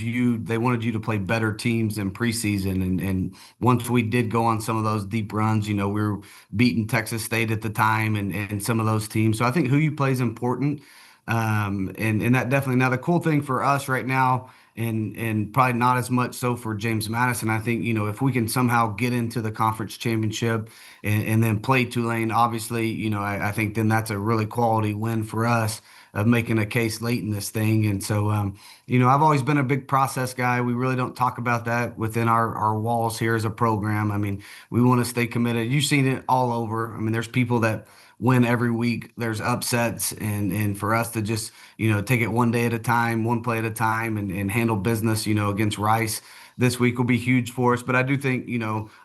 they wanted you to play better teams in preseason. And once we did go on some of those deep runs, we were beating Texas State at the time and some of those teams. So I think who you play is important. And that definitely, now the cool thing for us right now, and probably not as much so for James Madison, I think, if we can somehow get into the conference championship and then play Tulane, obviously, I think then that's a really quality win for us of making a case late in this thing. And so, I've always been a big process guy. We really don't talk about that within our walls here as a program. I mean, we want to stay committed. You've seen it all over. I mean, there's people that win every week. There's upsets. And for us to just, take it one day at a time, one play at a time and handle business, against Rice this week will be huge for us. But I do think,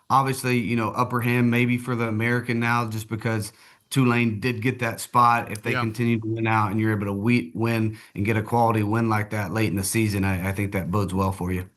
obviously, upper hand maybe for the American now, just because Tulane did get that spot. If they continue to win out and you're able to win and get a quality win like that late in the season, I think that bodes well for you.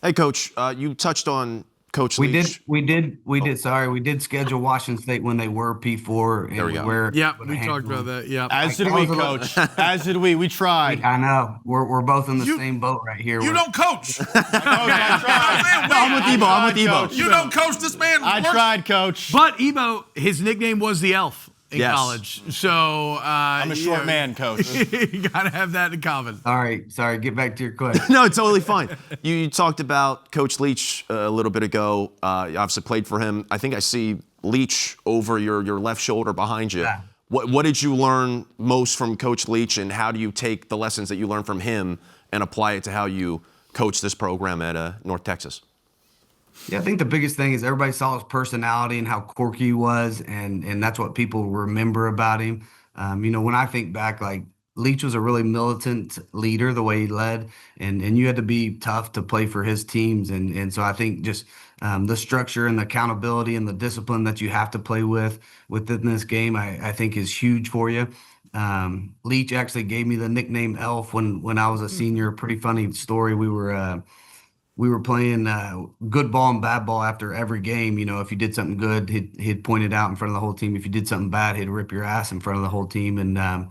Hey, Coach, you touched on Coach We Leach? did. Sorry, we did schedule Washington State when they were P4. And There we go. Yeah, we talked about that. Yeah. As did we, Coach. As did we. We tried. I know. We're both in the same boat right here. You don't coach. I'm with Ebo. I'm with Ebo. You don't coach this man. I tried, Coach. But Ebo, his nickname was the Elf in Yes. college. So I'm a short man, Coach. You got to have that in common. All right. Sorry. Get back to your question. No, it's totally fine. You talked about Coach Leach a little bit ago. You obviously played for him. I think I see Leach over your left shoulder behind you. Yeah. What did you learn most from Coach Leach, and how do you take the lessons that you learned from him and apply it to how you coach this program at North Texas? Yeah, I think the biggest thing is everybody saw his personality and how quirky he was, and that's what people remember about him. When I think back, like Leach was a really militant leader, the way he led, and you had to be tough to play for his teams, and so I think just the structure and the accountability and the discipline that you have to play within this game, I think is huge for you. Leach actually gave me the nickname Elf when I was a senior. Pretty funny story. We were playing good ball and bad ball after every game. If you did something good, he'd point it out in front of the whole team. If you did something bad, he'd rip your ass in front of the whole team. And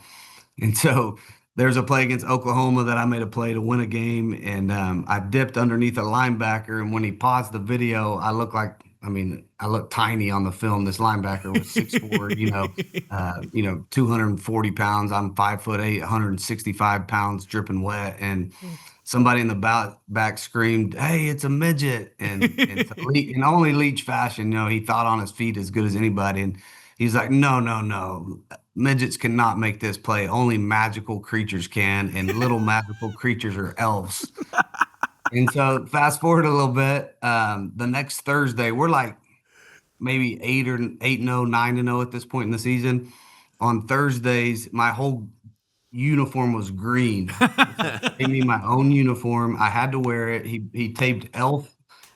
so there's a play against Oklahoma that I made a play to win a game, and I dipped underneath a linebacker. And when he paused the video, I looked tiny on the film. This linebacker was 6'4", 240 pounds. I'm 5'8", 165 pounds, dripping wet, and somebody in the back screamed, "Hey, it's a midget!" And in only Leach fashion, he thought on his feet as good as anybody, and he's like, "No, midgets cannot make this play. Only magical creatures can, and little magical creatures are elves." And so fast forward a little bit, the next Thursday, we're like maybe 8-0, 9-0 at this point in the season. On Thursdays, my whole uniform was green. He gave me my own uniform. I had to wear it. He taped elf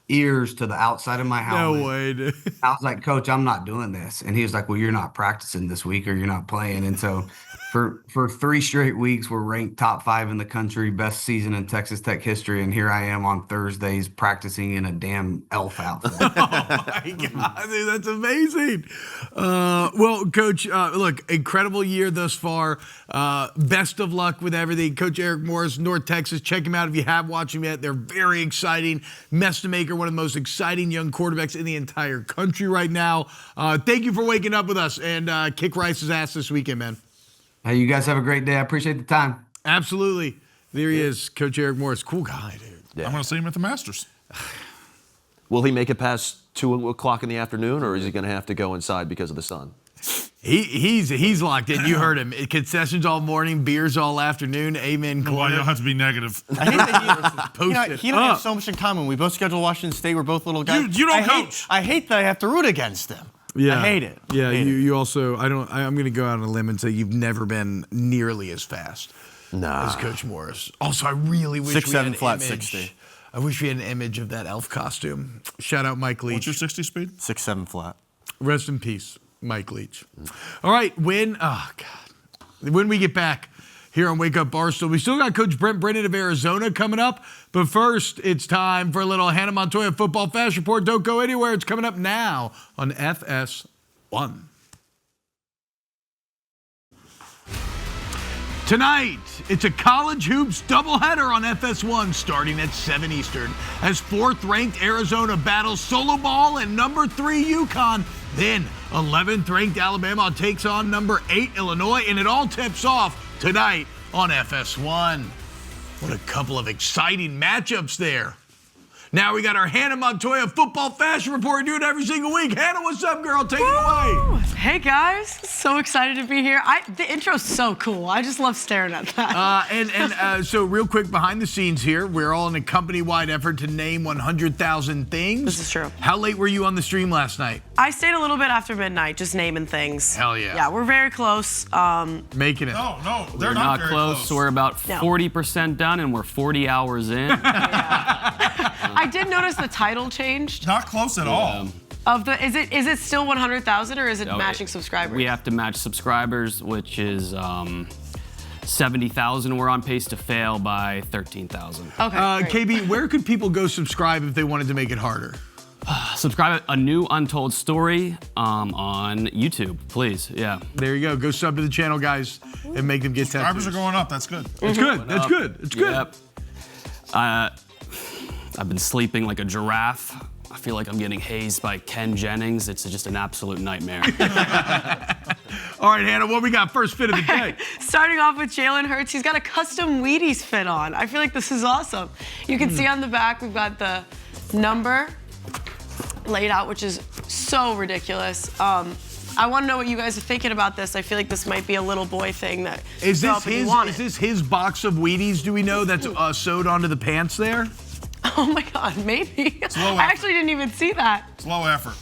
ears to the outside of my helmet. No way, dude. I was like, "Coach, I'm not doing this." And he was like, "Well, you're not practicing this week, or you're not playing." And so for 3 straight weeks, we're ranked top 5 in the country, best season in Texas Tech history. And here I am on Thursdays practicing in a damn elf outfit. Oh my God, dude, that's amazing. Well, Coach, look, incredible year thus far. Best of luck with everything. Coach Erric Morris, North Texas. Check him out if you have watched him yet. They're very exciting. Mess to maker, one of the most exciting young quarterbacks in the entire country right now. Thank you for waking up with us and kick Rice's ass this weekend, man. Hey, you guys have a great day. I appreciate the time. Absolutely. There he is, Coach Erric Morris. Cool guy, dude. Yeah. I'm going to see him at the Masters. Will he make it past 2 o'clock in the afternoon, or is he going to have to go inside because of the sun? He's locked in. You heard him. Concessions all morning, beers all afternoon. Amen. Well, you don't have to be negative. I hate that Post he and I have so much in common. We both schedule Washington State. We're both little guys. You don't coach. I hate that I have to root against them. Yeah. I hate it. Yeah, you also, I'm going to go out on a limb and say you've never been nearly as fast as Coach Morris. Also, I really wish 6'7" we had an flat, image. 60. I wish we had an image of that elf costume. Shout out Mike Leach. What's your 60 speed? 6'7" flat. Rest in peace, Mike Leach. All right, when we get back here on Wake Up Barstool, we still got Coach Brent Brennan of Arizona coming up. But first, it's time for a little Hannah Montoya Football Fast Report. Don't go anywhere. It's coming up now on FS1. Tonight, it's a college hoops doubleheader on FS1 starting at 7 Eastern as 4th-ranked Arizona battles solo ball and number 3 UConn. Then 11th-ranked Alabama takes on number 8 Illinois, and it all tips off tonight on FS1. What a couple of exciting matchups there. Now we got our Hannah Montoya Football Fashion Report. We do it every single week. Hannah, what's up, girl? Take it away. Hey, guys. So excited to be here. The intro's so cool. I just love staring at that. So real quick, behind the scenes here, we're all in a company-wide effort to name 100,000 things. This is true. How late were you on the stream last night? I stayed a little bit after midnight, just naming things. Hell yeah. Yeah, we're very close. Making it. No, they're We're not not very close. We're about No. 40% done, and we're 40 hours in. I did notice the title changed. Not close at all. Is it still 100,000 or is it No, matching subscribers? We have to match subscribers, which is 70,000. We're on pace to fail by 13,000. Okay. Great. KB, where could people go subscribe if they wanted to make it harder? Subscribe a new Untold Story on YouTube, please. Yeah. There you go. Go sub to the channel, guys, and make them get tattoos. Subscribers are going up. That's good. It's good. That's good. It's good. Yep. I've been sleeping like a giraffe. I feel like I'm getting hazed by Ken Jennings. It's just an absolute nightmare. All right, Hannah, what we got? First fit of the day. Starting off with Jalen Hurts, he's got a custom Wheaties fit on. I feel like this is awesome. You can see on the back, we've got the number laid out, which is so ridiculous. I want to know what you guys are thinking about this. I feel like this might be a little boy thing that is this his box of Wheaties, do we know, that's sewed onto the pants there? Oh my God, maybe. I actually didn't even see that. It's low effort.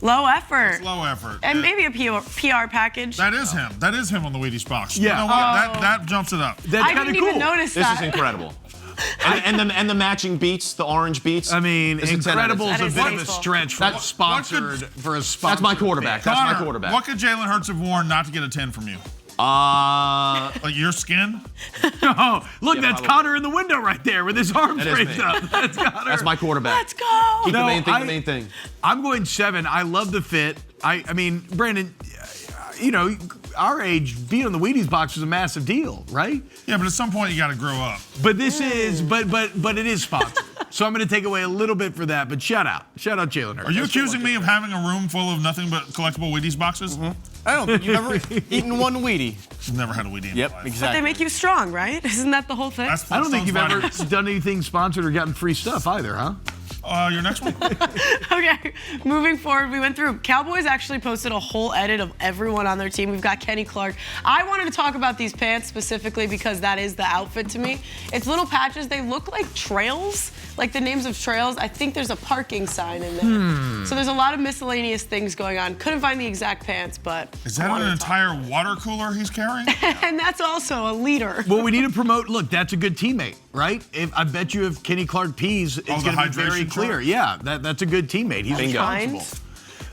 Low effort. It's low effort. And maybe a PR package. That is him. That is him on the Wheaties box. Yeah. You know what? That jumps it up. That's I didn't even notice that. This is incredible. and the matching beats, the orange beats. I mean, incredible is a bit of a tasteful. stretch for a sponsored. That's my quarterback. That's Connor, my quarterback. what could Jalen Hurts have worn not to get a 10 from you? Like your skin? Oh, look, that's Connor in the window right there with his arms raised up. That's Connor. That's my quarterback. Let's go. Keep the main thing. I'm going 7. I love the fit. I mean, Brandon, you know, our age, being on the Wheaties box was a massive deal, right? Yeah, but at some point you got to grow up. But this is, but it is sponsored. So I'm going to take away a little bit for that. But shout out Jalen Hurts. Are you accusing me of having a room full of nothing but collectible Wheaties boxes? I don't think you've ever eaten one Wheatie. I've never had a Wheatie in my life. But Exactly. they make you strong, right? Isn't that the whole thing? That's I don't think you've ever funny. done anything sponsored or gotten free stuff either, huh? Your next one? Okay, moving forward, we went through. Cowboys actually posted a whole edit of everyone on their team. We've got Kenny Clark. I wanted to talk about these pants specifically because that is the outfit to me. It's little patches. They look like trails, like the names of trails. I think there's a parking sign in there. So there's a lot of miscellaneous things going on. Couldn't find the exact pants, but. Is that an entire water cooler he's carrying? And that's also a leader. Well, we need to promote. Look, that's a good teammate, right? I bet you if Kenny Clark pees, it's going to be very clear. Yeah, that's a good teammate. He's responsible.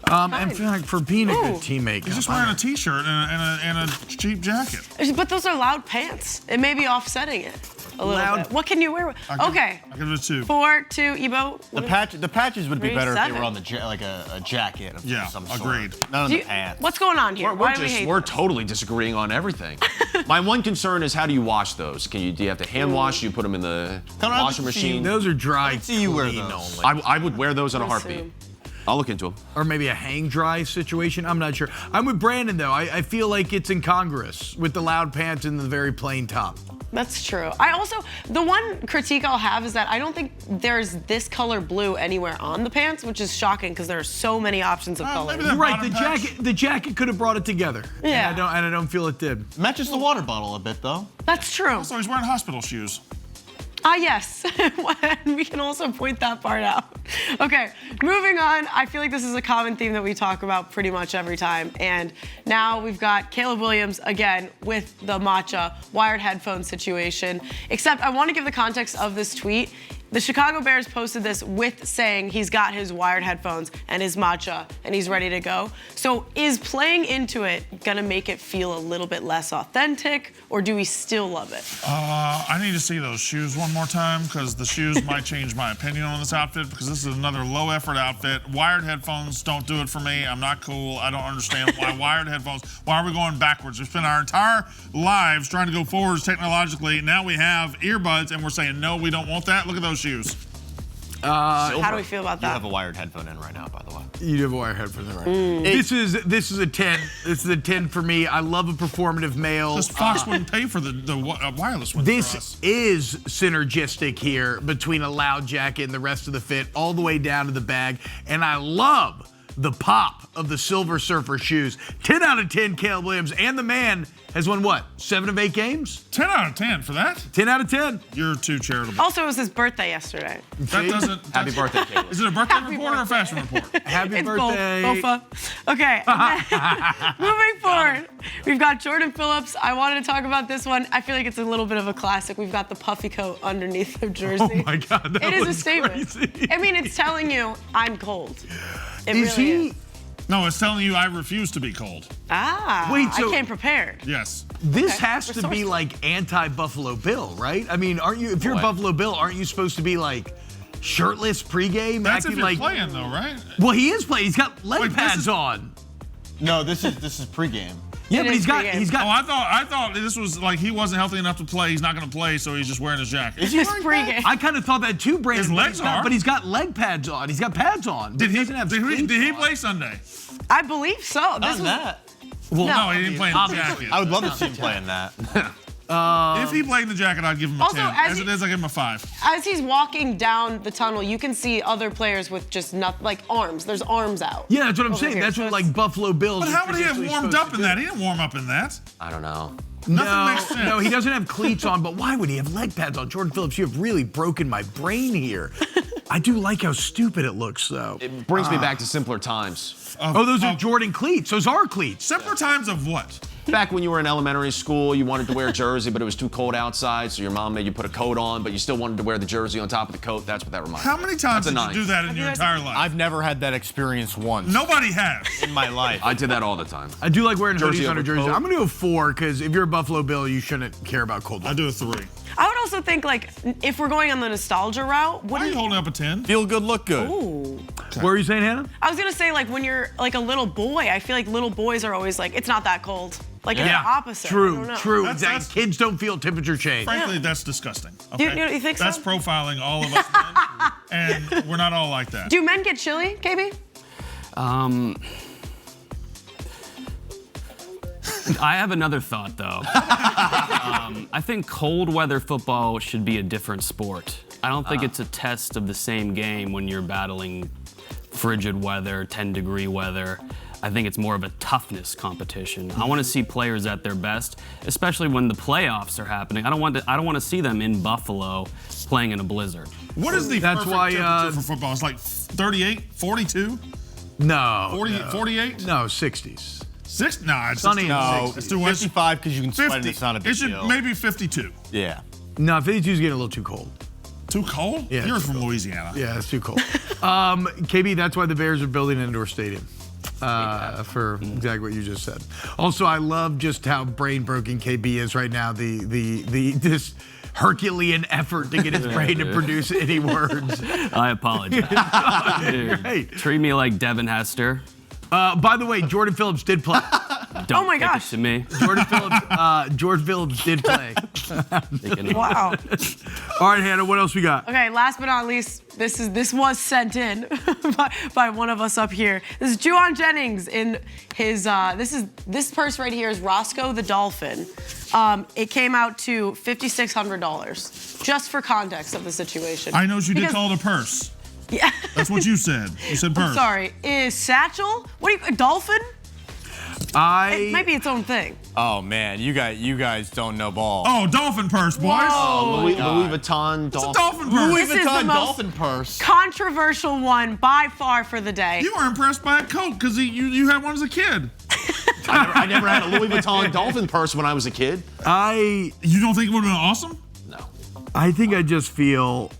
And for being a good teammate. He's just wearing a t-shirt and a cheap jacket. But those are loud pants. It may be offsetting it a little bit. What can you wear? Okay. I'll give it a 2. 4, 2, Ebo. The patches would be 3, better if 7. they were on the like a jacket of some sort. Agreed. Not on the pants. What's going on here? We're totally disagreeing on everything. My one concern is how do you wash those? Do you have to hand wash? Do you put them in the washing machine? Those are dry. See you wear those. I would wear those in a heartbeat. I'll look into them. Or maybe a hang dry situation. I'm not sure. I'm with Brandon though. I feel like it's incongruous with the loud pants and the very plain top. That's true. The one critique I'll have is that I don't think there's this color blue anywhere on the pants, which is shocking because there are so many options of colors. You're right. The jacket could have brought it together. Yeah. And I don't feel it did. Matches the water bottle a bit though. That's true. So he's wearing hospital shoes. Yes. We can also point that part out. Okay, moving on. I feel like this is a common theme that we talk about pretty much every time. And now we've got Caleb Williams again with the matcha wired headphone situation. Except I want to give the context of this tweet. The Chicago Bears posted this with saying he's got his wired headphones and his matcha and he's ready to go. So is playing into it gonna make it feel a little bit less authentic, or do we still love it? I need to see those shoes one more time because the shoes might change my opinion on this outfit because this is another low effort outfit. Wired headphones don't do it for me. I'm not cool. I don't understand why wired headphones. Why are we going backwards? We spent our entire lives trying to go forwards technologically. Now we have earbuds and we're saying, no, we don't want that. Look at those shoes. How do we feel about that? You have a wired headphone in right now, by the way. You have a wired headphone in right now. This is a 10. This is a 10 for me. I love a performative male. This Fox wouldn't pay for the wireless one. This is synergistic here between a loud jacket and the rest of the fit, all the way down to the bag. And I love the pop of the Silver Surfer shoes. 10 out of 10, Caleb Williams. And the man has won what? 7 of 8 games? 10 out of 10 for that? 10 out of 10. You're too charitable. Also, it was his birthday yesterday. That doesn't. Happy birthday, Caleb. Is it a birthday report or a fashion report? Happy It's birthday. both. Okay. Moving forward, we've got Jordan Phillips. I wanted to talk about this one. I feel like it's a little bit of a classic. We've got the puffy coat underneath the jersey. Oh my God, that It is a was statement. crazy. I mean, it's telling you I'm cold. It Is really he? is. No, it's telling you I refuse to be cold. Wait, so I came prepared. Yes. This has to be Resourceful. like anti-Buffalo Bill, right? I mean, aren't you? If you're a Buffalo Bill, aren't you supposed to be like shirtless pregame. That's acting if you're like playing, though, right? Well, he is playing. He's got leg pads on. No, this is pregame. Yeah, but he's got. Oh, I thought this was like he wasn't healthy enough to play. He's not going to play, so he's just wearing his jacket. It's pregame. I kind of thought that too, Brandon. His legs are. But he's got leg pads on. He's got pads on. Did he play Sunday? I believe so. Not that. Well, no, he didn't play in the jacket. I would love to see him playing that. If he played in the jacket, I'd give him a 10. As it is, I give him a 5. As he's walking down the tunnel, you can see other players with just arms. There's arms out. Yeah, that's what I'm saying. Here. That's what like Buffalo Bills. But how would he have warmed up in that? He didn't warm up in that. I don't know. Nothing makes sense. No, he doesn't have cleats on, but why would he have leg pads on? Jordan Phillips, you have really broken my brain here. I do like how stupid it looks, though. It brings me back to simpler times. Those are Jordan cleats. Those are cleats. Simpler times of what? Back when you were in elementary school, you wanted to wear a jersey, but it was too cold outside, so your mom made you put a coat on, but you still wanted to wear the jersey on top of the coat. That's what that reminds me. How many times That's did you do that in your entire life? I've never had that experience once. Nobody has. In my life. I did that all the time. I do like wearing Jersey hoodies under over jerseys. coat. I'm going to go 4 because if you're a Buffalo Bill, you shouldn't care about cold weather. I do a 3. I would also think if we're going on the nostalgia route, Why are you holding up a 10? Feel good, look good. Ooh. What were you saying, Hannah? I was gonna say when you're a little boy, I feel like little boys are always it's not that cold. It's the opposite. I don't know. True. That's- Exactly. Kids don't feel temperature change. Frankly, that's disgusting. Okay? You think so? That's profiling all of us men, and we're not all like that. Do men get chilly, KB? I have another thought, though. I think cold weather football should be a different sport. I don't think it's a test of the same game when you're battling frigid weather, 10-degree weather. I think it's more of a toughness competition. I want to see players at their best, especially when the playoffs are happening. I don't want to see them in Buffalo playing in a blizzard. What is the That's perfect why, temperature for football? It's like 38, 42? No. 48? No, 60s. 6? No, it's Sunny just and it's too much. 55 because you can sweat 50. and it's not a big It should deal. maybe 52. Yeah. No, 52 is getting a little too cold. Too cold? Yeah, You're too from Louisiana. Yeah, it's too cold. KB, that's why the Bears are building an indoor stadium. For exactly what you just said. Also, I love just how brain-broken KB is right now. This Herculean effort to get his brain to produce any words. I apologize. Dude, Great. treat me like Devin Hester. By the way, Jordan Phillips did play. Don't my kick gosh. it to me. George Phillips did play. Wow. All right, Hannah, what else we got? Okay, last but not least, this was sent in by one of us up here. This is Juwan Jennings in his this purse right here is Roscoe the Dolphin. It came out to $5,600 just for context of the situation. I know you did call it a purse. Yeah. That's what you said. You said purse. Sorry. Is satchel? A dolphin? It might be its own thing. Oh man, you guys don't know ball. Oh, dolphin purse, boys. Louis Vuitton It's a dolphin. dolphin purse. Louis This is the Vuitton most dolphin purse. Controversial one by far for the day. You were impressed by a coat because you had one as a kid. I never had a Louis Vuitton dolphin purse when I was a kid. You don't think it would have been awesome? No. I think I just feel,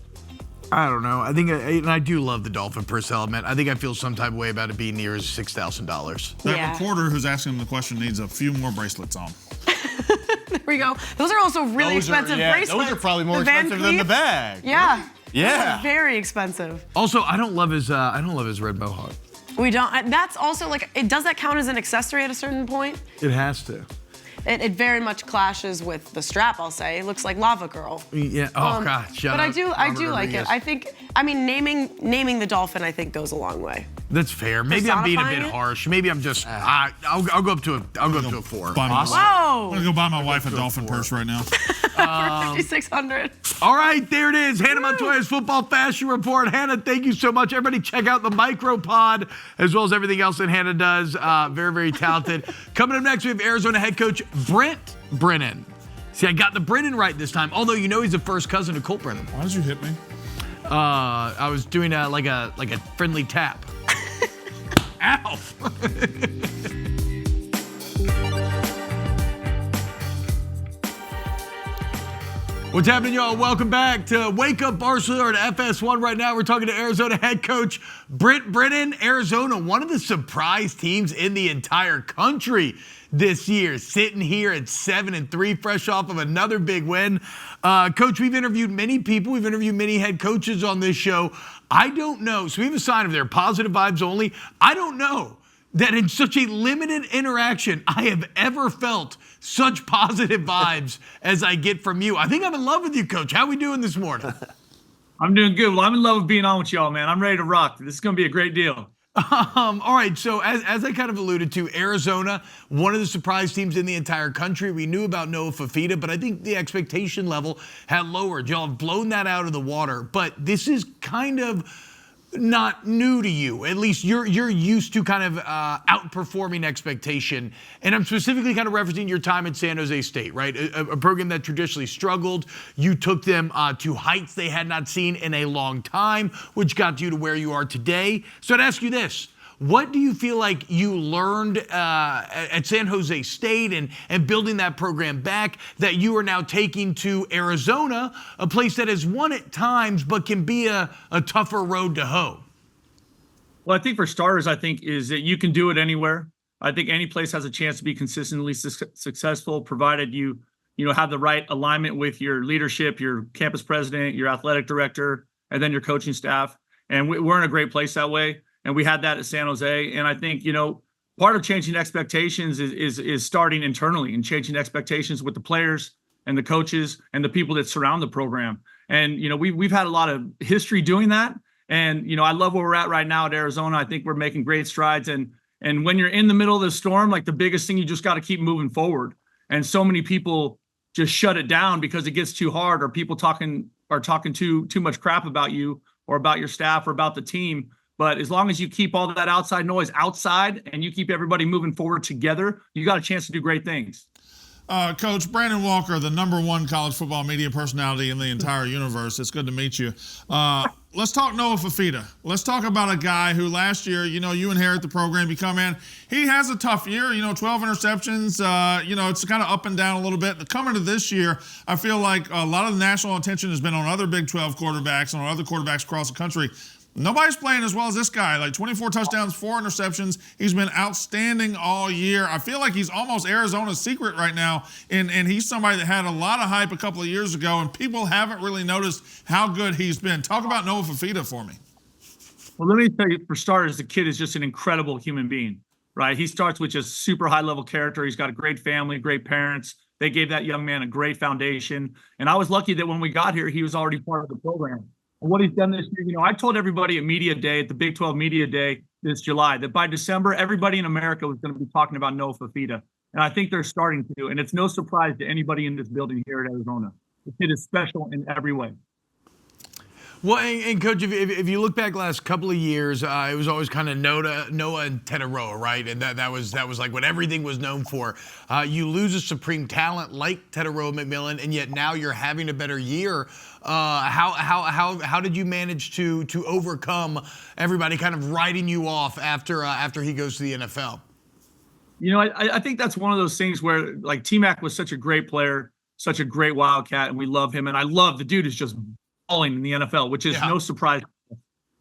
I don't know. And I do love the dolphin purse element. I think I feel some type of way about it being near $6,000. That Yeah. reporter who's asking the question needs a few more bracelets on. There we go. Those are also really expensive bracelets. Those are probably more The Van expensive than the Cleef? bag. Yeah. Yeah. Those are very expensive. Also, I don't love his red mohawk. We don't. That's also does that count as an accessory at a certain point? It has to. It very much clashes with the strap. I'll say it looks like Lava Girl. Yeah. Oh God. Shut But up. I do Robert like it. Rodriguez. Naming the dolphin I think goes a long way. That's fair. Maybe I'm being a Personifying bit it? harsh. Maybe I'm just. I'll go up to a 4. Buy my wife- Whoa. I'm gonna go buy my wife a dolphin purse right now. For $5,600. All right, there it is. Hannah Montoya's Football Fashion Report. Hannah, thank you so much. Everybody check out the Micropod as well as everything else that Hannah does. Very, very talented. Coming up next, we have Arizona head coach Brent Brennan. See, I got the Brennan right this time, although you know he's the first cousin of Colt Brennan. Why did you hit me? I was doing like a friendly tap. Ow! What's happening, y'all? Welcome back to Wake Up Barstool at FS1 right now. We're talking to Arizona head coach Brent Brennan. Arizona, one of the surprise teams in the entire country this year, sitting here at 7-3, fresh off of another big win. Coach, we've interviewed many people. We've interviewed many head coaches on this show. I don't know. So we have a sign of their positive vibes only. I don't know that in such a limited interaction, I have ever felt such positive vibes as I get from you. I think I'm in love with you, Coach. How we doing this morning? I'm doing good. Well, I'm in love with being on with y'all, man. I'm ready to rock. This is going to be a great deal. All right, so as I kind of alluded to, Arizona, one of the surprise teams in the entire country. We knew about Noah Fifita, but I think the expectation level had lowered. Y'all have blown that out of the water, but this is kind of not new to you. At least you're used to kind of outperforming expectation. And I'm specifically kind of referencing your time at San Jose State, right? A program that traditionally struggled. You took them to heights they had not seen in a long time, which got you to where you are today. So I'd ask you this. What do you feel like you learned at San Jose State and building that program back that you are now taking to Arizona, a place that has won at times but can be a tougher road to hoe? Well, I think for starters, I think is that you can do it anywhere. I think any place has a chance to be consistently successful, provided you have the right alignment with your leadership, your campus president, your athletic director, and then your coaching staff. And we're in a great place that way. And we had that at San Jose. And I think, part of changing expectations is starting internally and changing expectations with the players and the coaches and the people that surround the program. And, we've had a lot of history doing that. And, I love where we're at right now at Arizona. I think we're making great strides. And when you're in the middle of the storm, like the biggest thing, you just got to keep moving forward. And so many people just shut it down because it gets too hard, or people talking too much crap about you or about your staff or about the team. But as long as you keep all that outside noise outside and you keep everybody moving forward together, you got a chance to do great things. Coach Brandon Walker, the #1 college football media personality in the entire universe. It's good to meet you. Let's talk Noah Fifita. Let's talk about a guy who last year, you inherit the program, you come in. He has a tough year, 12 interceptions. It's kind of up and down a little bit. Coming to this year, I feel like a lot of the national attention has been on other Big 12 quarterbacks and on other quarterbacks across the country. Nobody's playing as well as this guy. Like 24 touchdowns, 4 interceptions. He's been outstanding all year. I feel like he's almost Arizona's secret right now. And he's somebody that had a lot of hype a couple of years ago, and people haven't really noticed how good he's been. Talk about Noah Fifita for me. Well, let me tell you, for starters, the kid is just an incredible human being, right? He starts with just super high-level character. He's got a great family, great parents. They gave that young man a great foundation. And I was lucky that when we got here, he was already part of the program. And what he's done this year, I told everybody at Media Day, at the Big 12 Media Day this July, that by December, everybody in America was going to be talking about Noah Fifita. And I think they're starting to. And it's no surprise to anybody in this building here at Arizona. The kid is special in every way. Well, and Coach, if you look back last couple of years, it was always kind of Noah and Tetaroa, right? And that was like what everything was known for. You lose a supreme talent like Tetaroa McMillan, and yet now you're having a better year. How did you manage to overcome everybody kind of writing you off after he goes to the NFL? I think that's one of those things where, like, T-Mac was such a great player, such a great Wildcat, and we love him. And I love the dude is just balling in the NFL, which is no surprise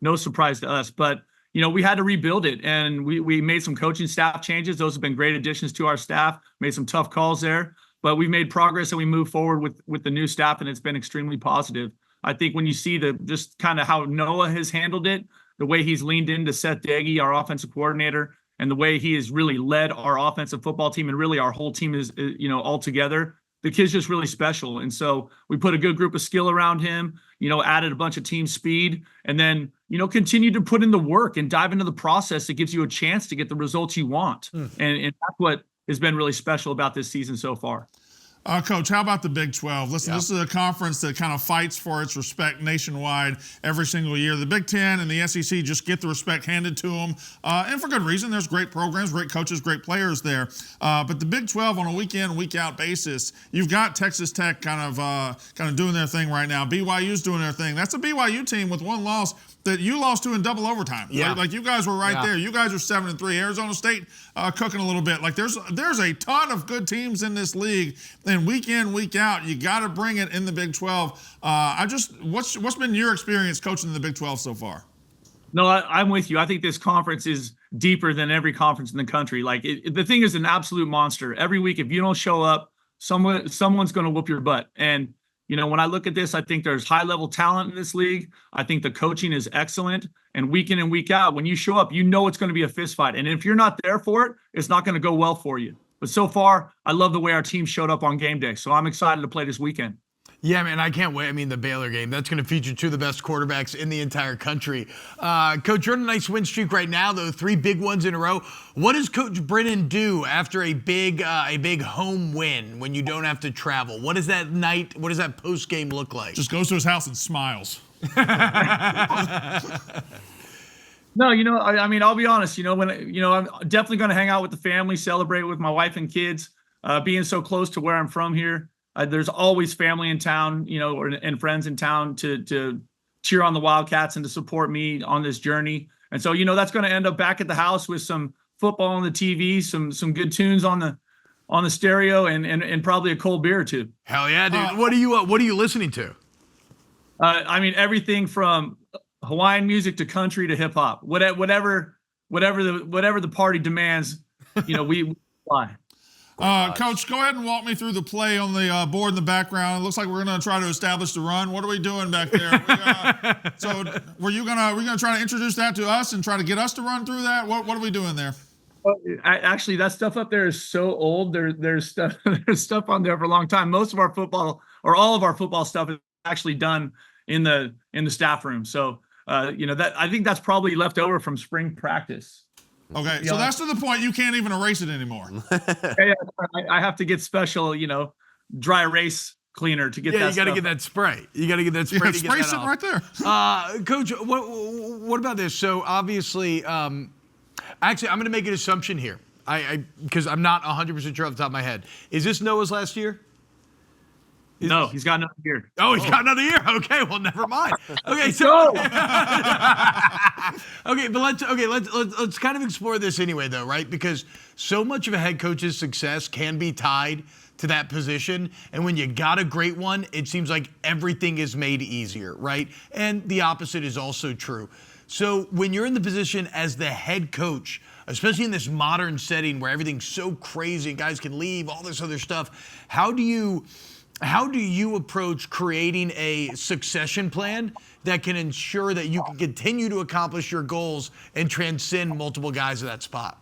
to us. But, we had to rebuild it, and we made some coaching staff changes. Those have been great additions to our staff, made some tough calls there. But we made progress and we moved forward with the new staff, and it's been extremely positive. I think when you see just kind of how Noah has handled it, the way he's leaned into Seth Daggy, our offensive coordinator, and the way he has really led our offensive football team, and really our whole team is all together, the kid's just really special. And so we put a good group of skill around him, added a bunch of team speed, and then, continue to put in the work and dive into the process that gives you a chance to get the results you want. And that's what has been really special about this season so far. Coach, how about the Big 12? Listen, This is a conference that kind of fights for its respect nationwide every single year. The Big 10 and the SEC just get the respect handed to them, and for good reason. There's great programs, great coaches, great players there. But the Big 12 on a week-in, week-out basis, you've got Texas Tech kind of doing their thing right now. BYU's doing their thing. That's a BYU team with one loss that you lost to in double overtime. Yeah. Like you guys were right there. You guys are 7-3. Arizona State cooking a little bit. Like there's a ton of good teams in this league, then week in, week out, you got to bring it in the Big 12. What's been your experience coaching in the Big 12 so far? No, I'm with you. I think this conference is deeper than every conference in the country. Like the thing is an absolute monster. Every week, if you don't show up, someone's going to whoop your butt. And when I look at this, I think there's high-level talent in this league. I think the coaching is excellent. And week in and week out, when you show up, it's going to be a fist fight. And if you're not there for it, it's not going to go well for you. But so far, I love the way our team showed up on game day. So I'm excited to play this weekend. Yeah, man, I can't wait. I mean, the Baylor game, that's going to feature two of the best quarterbacks in the entire country. Coach, you're on a nice win streak right now, though, 3 big ones in a row. What does Coach Brennan do after a big home win when you don't have to travel? What does that post game look like? Just goes to his house and smiles. No, I mean, I'll be honest, when I'm definitely going to hang out with the family, celebrate with my wife and kids, being so close to where I'm from here. There's always family in town, and friends in town to cheer on the Wildcats and to support me on this journey. And so, that's going to end up back at the house with some football on the TV, some good tunes on the stereo, and probably a cold beer or two. Hell yeah, dude! What are you listening to? I mean, everything from Hawaiian music to country to hip hop, whatever the party demands, we fly. Coach, go ahead and walk me through the play on the board in the background. It looks like we're going to try to establish the run. What are we doing back there? So, we're you gonna try to introduce that to us and try to get us to run through that? What are we doing there? Actually, that stuff up there is so old. There's stuff on there for a long time. Most of our football, or all of our football stuff, is actually done in the staff room. So, that I think that's probably left over from spring practice. Okay, so that's to the point you can't even erase it anymore. Yeah, I have to get special, dry erase cleaner to get that. Yeah, you got to get that spray. You got to get that spray. Yeah, spray sitting right there. Coach, what about this? So obviously, actually, I'm going to make an assumption here. Because I'm not 100% sure off the top of my head. Is this Noah's last year? No, he's got another year. Oh, he's got another year. Okay, well, never mind. Okay, so okay, but let's kind of explore this anyway, though, right? Because so much of a head coach's success can be tied to that position, and when you got a great one, it seems like everything is made easier, right? And the opposite is also true. So when you're in the position as the head coach, especially in this modern setting where everything's so crazy and guys can leave, all this other stuff, how do you approach creating a succession plan that can ensure that you can continue to accomplish your goals and transcend multiple guys at that spot?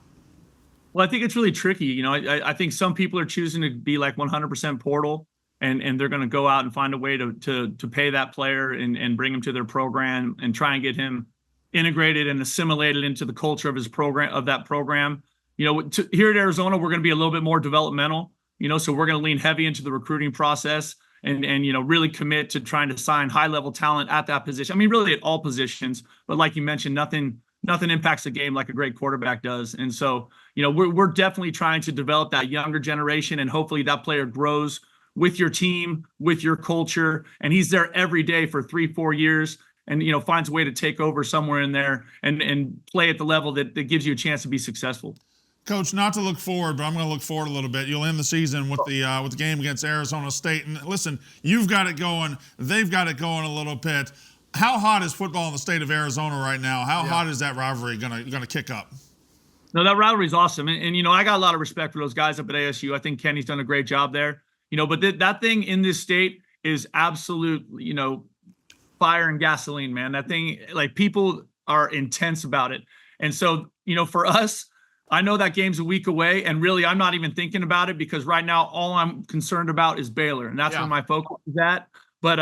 Well, I think it's really tricky. I think some people are choosing to be like 100% portal, and they're going to go out and find a way to pay that player and bring him to their program and try and get him integrated and assimilated into the culture of that program. Here at Arizona, we're going to be a little bit more developmental. So we're going to lean heavy into the recruiting process and really commit to trying to sign high-level talent at that position. I mean, really at all positions, but like you mentioned, nothing impacts the game like a great quarterback does. And so, we're definitely trying to develop that younger generation, and hopefully that player grows with your team, with your culture, and he's there every day for 3-4 years and, finds a way to take over somewhere in there and play at the level that gives you a chance to be successful. Coach, not to look forward, but I'm going to look forward a little bit. You'll end the season with the game against Arizona State. And listen, you've got it going. They've got it going a little bit. How hot is football in the state of Arizona right now? How hot is that rivalry going to kick up? No, that rivalry is awesome. And I got a lot of respect for those guys up at ASU. I think Kenny's done a great job there. But that thing in this state is absolute, fire and gasoline, man. That thing, like, people are intense about it. And so, for us, I know that game's a week away, and really I'm not even thinking about it because right now all I'm concerned about is Baylor, and that's where my focus is at. But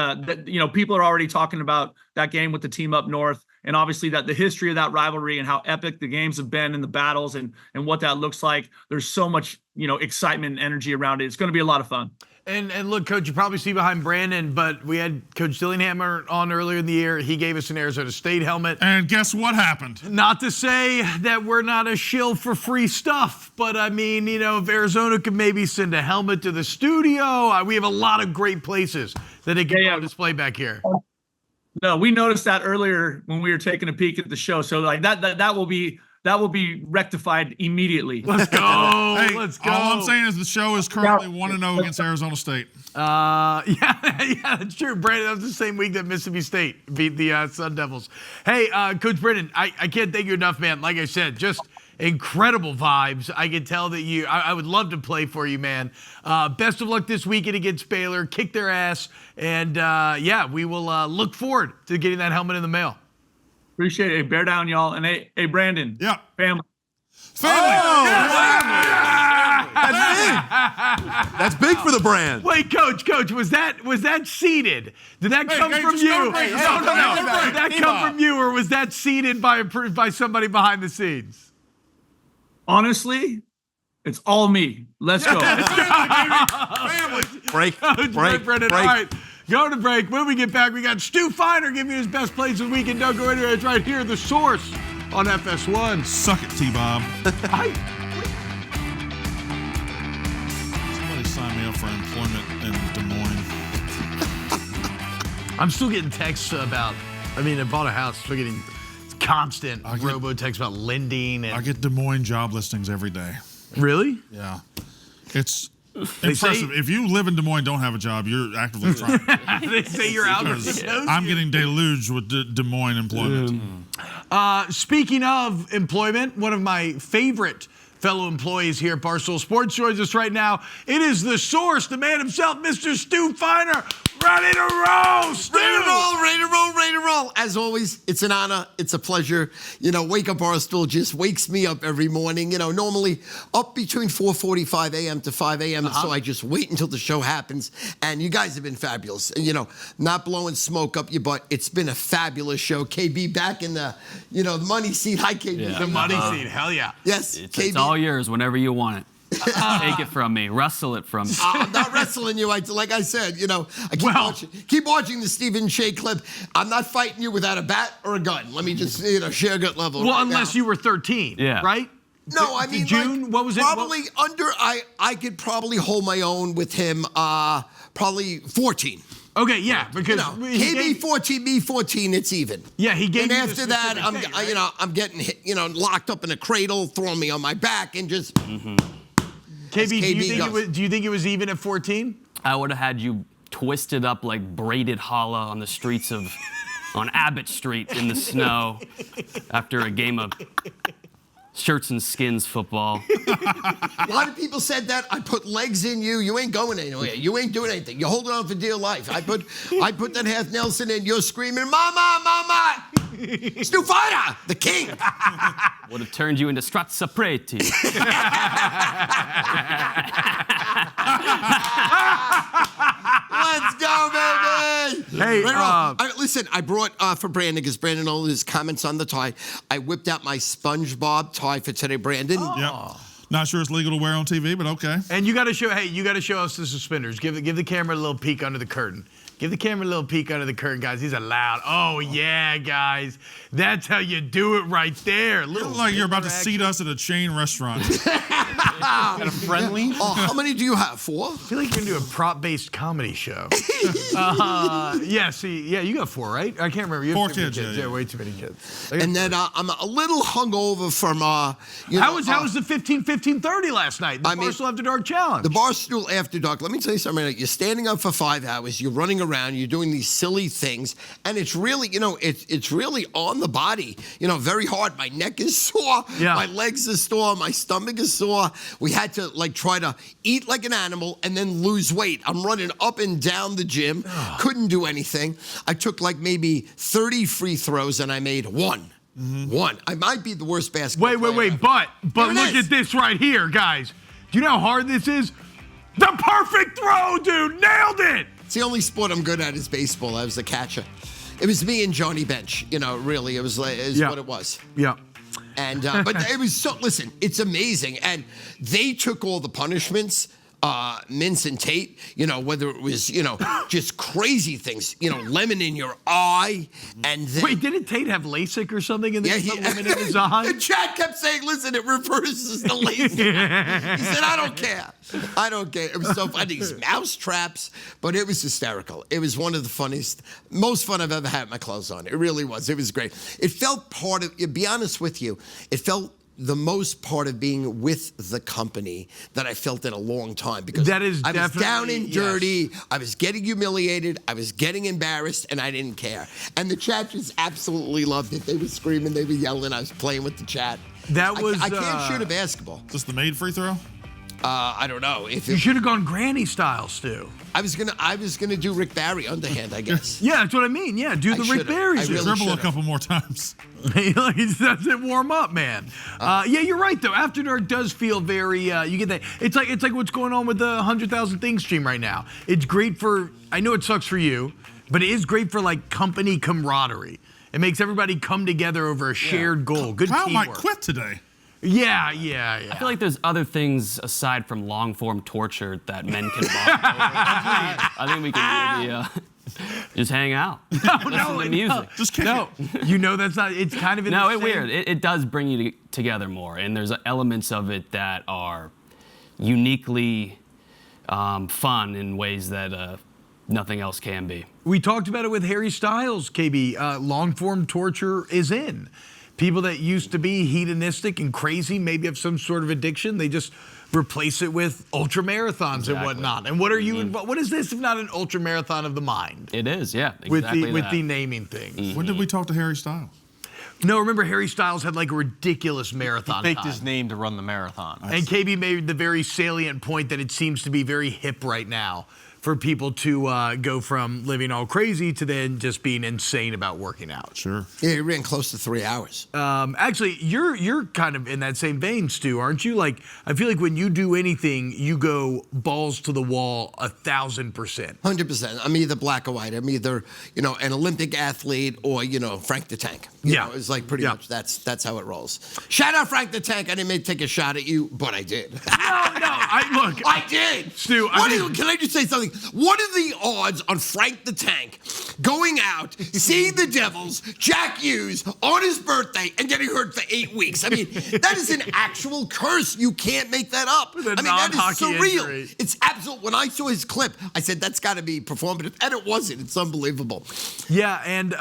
people are already talking about that game with the team up north, and obviously that the history of that rivalry and how epic the games have been in the battles and what that looks like. There's so much excitement and energy around it. It's going to be a lot of fun. And look, Coach, you probably see behind Brandon, but we had Coach Dillingham on earlier in the year. He gave us an Arizona State helmet. And guess what happened? Not to say that we're not a shill for free stuff, but I mean, if Arizona could maybe send a helmet to the studio, we have a lot of great places that it can display back here. No, we noticed that earlier when we were taking a peek at the show. So like that will be that will be rectified immediately. Let's go. Hey, Let's go. All I'm saying is the show is currently 1-0 against Arizona State. Yeah, that's true. Brandon, that was the same week that Mississippi State beat the Sun Devils. Hey, Coach Brennan, I can't thank you enough, man. Like I said, just incredible vibes. I can tell that I would love to play for you, man. Best of luck this weekend against Baylor. Kick their ass. And, we will look forward to getting that helmet in the mail. Appreciate it. Hey, bear down, y'all. And hey, Brandon. Yeah. Family. That's big for the brand. Wait, Coach, was that seeded? Did that come from you? No. Did that come from you, or was that seeded by somebody behind the scenes? Honestly, it's all me. Let's go. Break. Brennan. All right, go to break. When we get back, we got Stu Feiner giving you his best plays of the week. And don't go anywhere. It's right here, The Source on FS1. Suck it, T-Bob. Somebody sign me up for employment in Des Moines. I'm still getting texts about, I bought a house, still getting constant robo-texts about lending. And I get Des Moines job listings every day. Really? Yeah. It's impressive. If you live in Des Moines, don't have a job, you're actively trying. They say you're out. I'm getting deluged with Des Moines employment. Speaking of employment, one of my favorite fellow employees here at Barstool Sports joins us right now. It is The Source, the man himself, Mr. Stu Feiner. Ready to roll, Stu! Ready to roll. As always, it's an honor. It's a pleasure. Wake Up Barstool just wakes me up every morning. Normally up between 4:45 a.m. to 5 a.m. So I just wait until the show happens. And you guys have been fabulous. Not blowing smoke up your butt. It's been a fabulous show. KB back in the, the money seat. Hi, KB. Yeah. The money seat. Hell yeah. Yes, It's KB. all yours whenever you want it. Take it from me. Wrestle it from me. I'm not wrestling you. Like I said, I keep watching the Stephen Shea clip. I'm not fighting you without a bat or a gun. Let me just, share gut level. Well, right unless now. you were 13, right? No, I mean, June, what was it? Probably I could probably hold my own with him, probably 14. Okay, yeah, because KB 14, me 14, it's even. Yeah, he gave. And after that, I'm getting hit, locked up in a cradle, throwing me on my back, and just. KB, do you think it was even at 14? I would have had you twisted up like braided challah on the streets on Abbott Street in the snow after a game of shirts and skins football. A lot of people said that. I put legs in you. You ain't going anywhere. You ain't doing anything. You're holding on for dear life. I put that half Nelson in. You're screaming, Mama, Mama. Stu Feiner, the king. Would have turned you into Strazza Preti. Let's go, baby. Hey, listen, I brought for Brandon, because Brandon all his comments on the tie. I whipped out my SpongeBob tie for today, Brandon. Yep. Not sure it's legal to wear on TV, but okay. And you got to show us the suspenders. Give the camera a little peek under the curtain. Give the camera a little peek under the curtain, guys. These are loud. Oh, yeah, guys. That's how you do it right there. You look like you're about to seat us at a chain restaurant. Kind of friendly. Oh, how many do you have? 4? I feel like you're going to do a prop-based comedy show. You got 4, right? I can't remember. You have 4 kids. Yeah, way too many kids. And then I'm a little hungover from, How was the 15-15-30 last night? The Barstool After Dark Challenge. The Barstool After Dark. Let me tell you something. You're standing up for 5 hours. You're running around. You're doing these silly things. And it's really, it's really on the body. Very hard. My neck is sore. Yeah. My legs are sore. My stomach is sore. We had to try to eat like an animal and then lose weight. I'm running up and down the gym. Couldn't do anything. I took maybe 30 free throws and I made 1. Mm-hmm. 1. I might be the worst basketball player. Wait. But look at this right here, guys. Do you know how hard this is? The perfect throw, dude. Nailed it. It's the only sport I'm good at is baseball. I was the catcher. It was me and Johnny Bench. Really, it was what it was. Yeah. And but it was listen, it's amazing. And they took all the punishments. mince and tape, whether it was, just crazy things, lemon in your eye. And then, wait, didn't Tate have LASIK or something in lemon in his the eye? chat kept saying, listen, it reverses the LASIK. He said, I don't care. I don't care. It was so funny. These mouse traps, but it was hysterical. It was one of the funniest, most fun I've ever had my clothes on. It really was. It was great. It felt part of, to be honest with you, it felt the most part of being with the company that I felt in a long time, because that is I was down and yes. dirty, I was getting humiliated, I was getting embarrassed, and I didn't care. And the chat just absolutely loved it. They were screaming, they were yelling, I was playing with the chat. That was I can't shoot a basketball. Is this the made free throw? I don't know. You should have gone granny style, Stu. I was gonna do Rick Barry underhand, I guess. Yeah, that's what I mean. Yeah, do the Rick Barry. Really dribble a couple more times. He doesn't warm up, man. Yeah, you're right though. After Dark does feel very. You get that. It's like what's going on with the 100,000 Things stream right now. It's great for. I know it sucks for you, but it is great for like company camaraderie. It makes everybody come together over a shared goal. Good Kyle teamwork. might quit today. Yeah. I feel like there's other things aside from long-form torture that men can bond over. I think we can really just hang out. Listen to music. Just kidding. No, that's not. It's kind of in the same. Weird. It does bring you together more, and there's elements of it that are uniquely fun in ways that nothing else can be. We talked about it with Harry Styles, KB. Long-form torture is in. People that used to be hedonistic and crazy, maybe have some sort of addiction, they just replace it with ultra marathons and whatnot. And what are you? What is this if not an ultra marathon of the mind? It is, yeah. Exactly with the naming things. When did we talk to Harry Styles? No, remember Harry Styles had like a ridiculous marathon. He faked time. his name to run the marathon. And KB made the very salient point that it seems to be very hip right now for people to go from living all crazy to then just being insane about working out. Sure. Yeah, he ran close to 3 hours. Actually, you're kind of in that same vein, Stu, aren't you? Like, I feel like when you do anything, you go balls to the wall 1,000%. 100%. I'm either black or white. I'm either, an Olympic athlete or, Frank the Tank. It's like pretty much that's how it rolls. Shout out Frank the Tank. I didn't take a shot at you, but I did. No, I did. Stu, can I just say something? What are the odds on Frank the Tank going out, seeing the Devils, Jack Hughes, on his birthday, and getting hurt for 8 weeks? I mean, that is an actual curse. You can't make that up. That is surreal. Injury. It's absolute. When I saw his clip, I said, that's got to be performative. And it wasn't. It's unbelievable. Yeah, and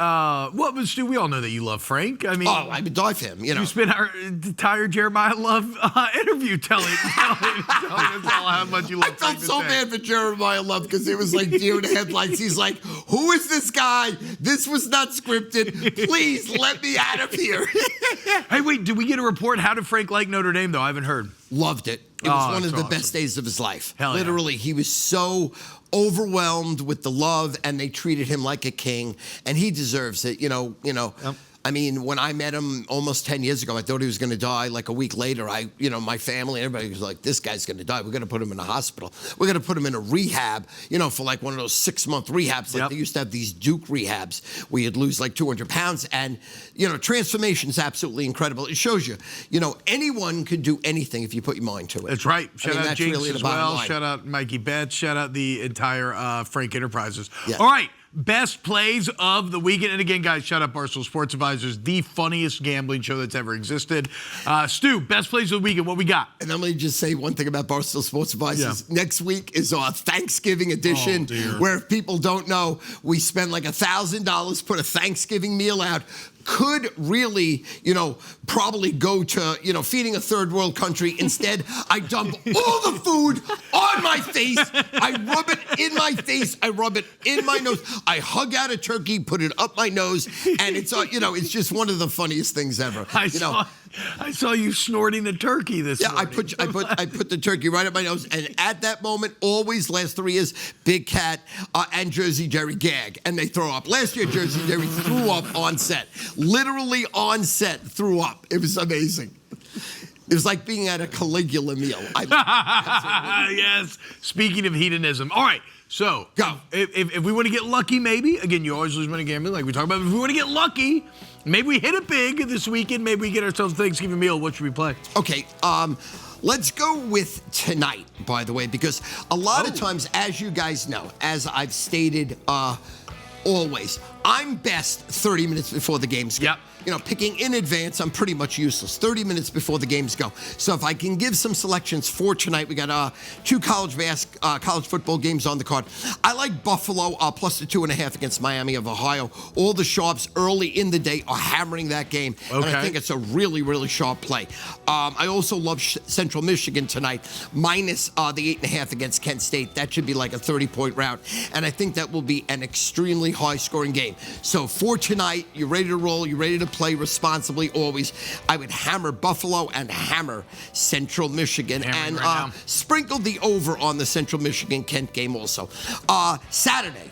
Stu, we all know that you love Frank. I mean, I would die for him. You spent our entire Jeremiah Love interview telling us how much you love Frank. I felt so bad for Jeremiah Love because it was like deer in the headlights. He's like, who is this guy? This was not scripted. Please let me out of here. Hey, wait, did we get a report? How did Frank like Notre Dame, though? I haven't heard. Loved it. It was one of the best days of his life. Literally, he was so overwhelmed with the love, and they treated him like a king, and he deserves it. Yep. I mean, when I met him almost 10 years ago, I thought he was going to die. Like a week later, my family, everybody was like, this guy's going to die. We're going to put him in a hospital. We're going to put him in a rehab, for like one of those 6-month rehabs. Like they used to have these Duke rehabs where you'd lose like 200 pounds. And, transformation's absolutely incredible. It shows you, anyone could do anything if you put your mind to it. That's right. Shout out Jinx really as well. Shout out Mikey Betts. Shout out the entire Frank Enterprises. Yeah. All right. Best plays of the weekend. And again, guys, shout out Barstool Sports Advisors, the funniest gambling show that's ever existed. Stu, best plays of the weekend. What we got? And I'm going to just say one thing about Barstool Sports Advisors. Yeah. Next week is our Thanksgiving edition, where if people don't know, we spend like $1,000, put a Thanksgiving meal out. Could really, probably go to, feeding a third world country. Instead, I dump all the food on my face. I rub it in my face. I rub it in my nose. I hug out a turkey, put it up my nose, and it's, it's just one of the funniest things ever. I saw you snorting a turkey this morning. I put the turkey right up my nose, and at that moment, always last 3 years, Big Cat and Jersey Jerry gag, and they throw up. Last year, Jersey Jerry threw up on set. Literally on set, threw up. It was amazing. It was like being at a Caligula meal. Yes. Speaking of hedonism. All right. So, go. If we want to get lucky, maybe, again, you always lose money gambling, like we talked about. If we want to get lucky, maybe we hit it big this weekend. Maybe we get ourselves a Thanksgiving meal. What should we play? Okay. Let's go with tonight, by the way, because a lot of times, as you guys know, as I've stated always, I'm best 30 minutes before the games go. Yep. You know, picking in advance, I'm pretty much useless. 30 minutes before the games go. So if I can give some selections for tonight, we got 2 college football games on the card. I like Buffalo plus the 2.5 against Miami of Ohio. All the sharps early in the day are hammering that game, and I think it's a really, really sharp play. I also love Central Michigan tonight, minus the 8.5 against Kent State. That should be like a 30-point rout, and I think that will be an extremely high-scoring game. So for tonight, you ready to roll? You ready to play responsibly always? I would hammer Buffalo and hammer Central Michigan, and sprinkle the over on the Central Michigan-Kent game also. Saturday,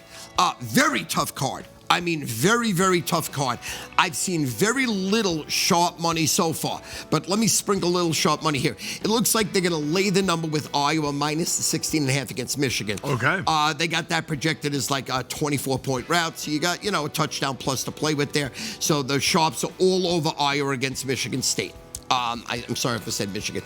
very tough card. I mean, very, very tough card. I've seen very little sharp money so far, but let me sprinkle a little sharp money here. It looks like they're going to lay the number with Iowa minus the 16.5 against Michigan. Okay. They got that projected as like a 24-point route, so you got, a touchdown plus to play with there. So the sharps are all over Iowa against Michigan State. I'm sorry if I said Michigan.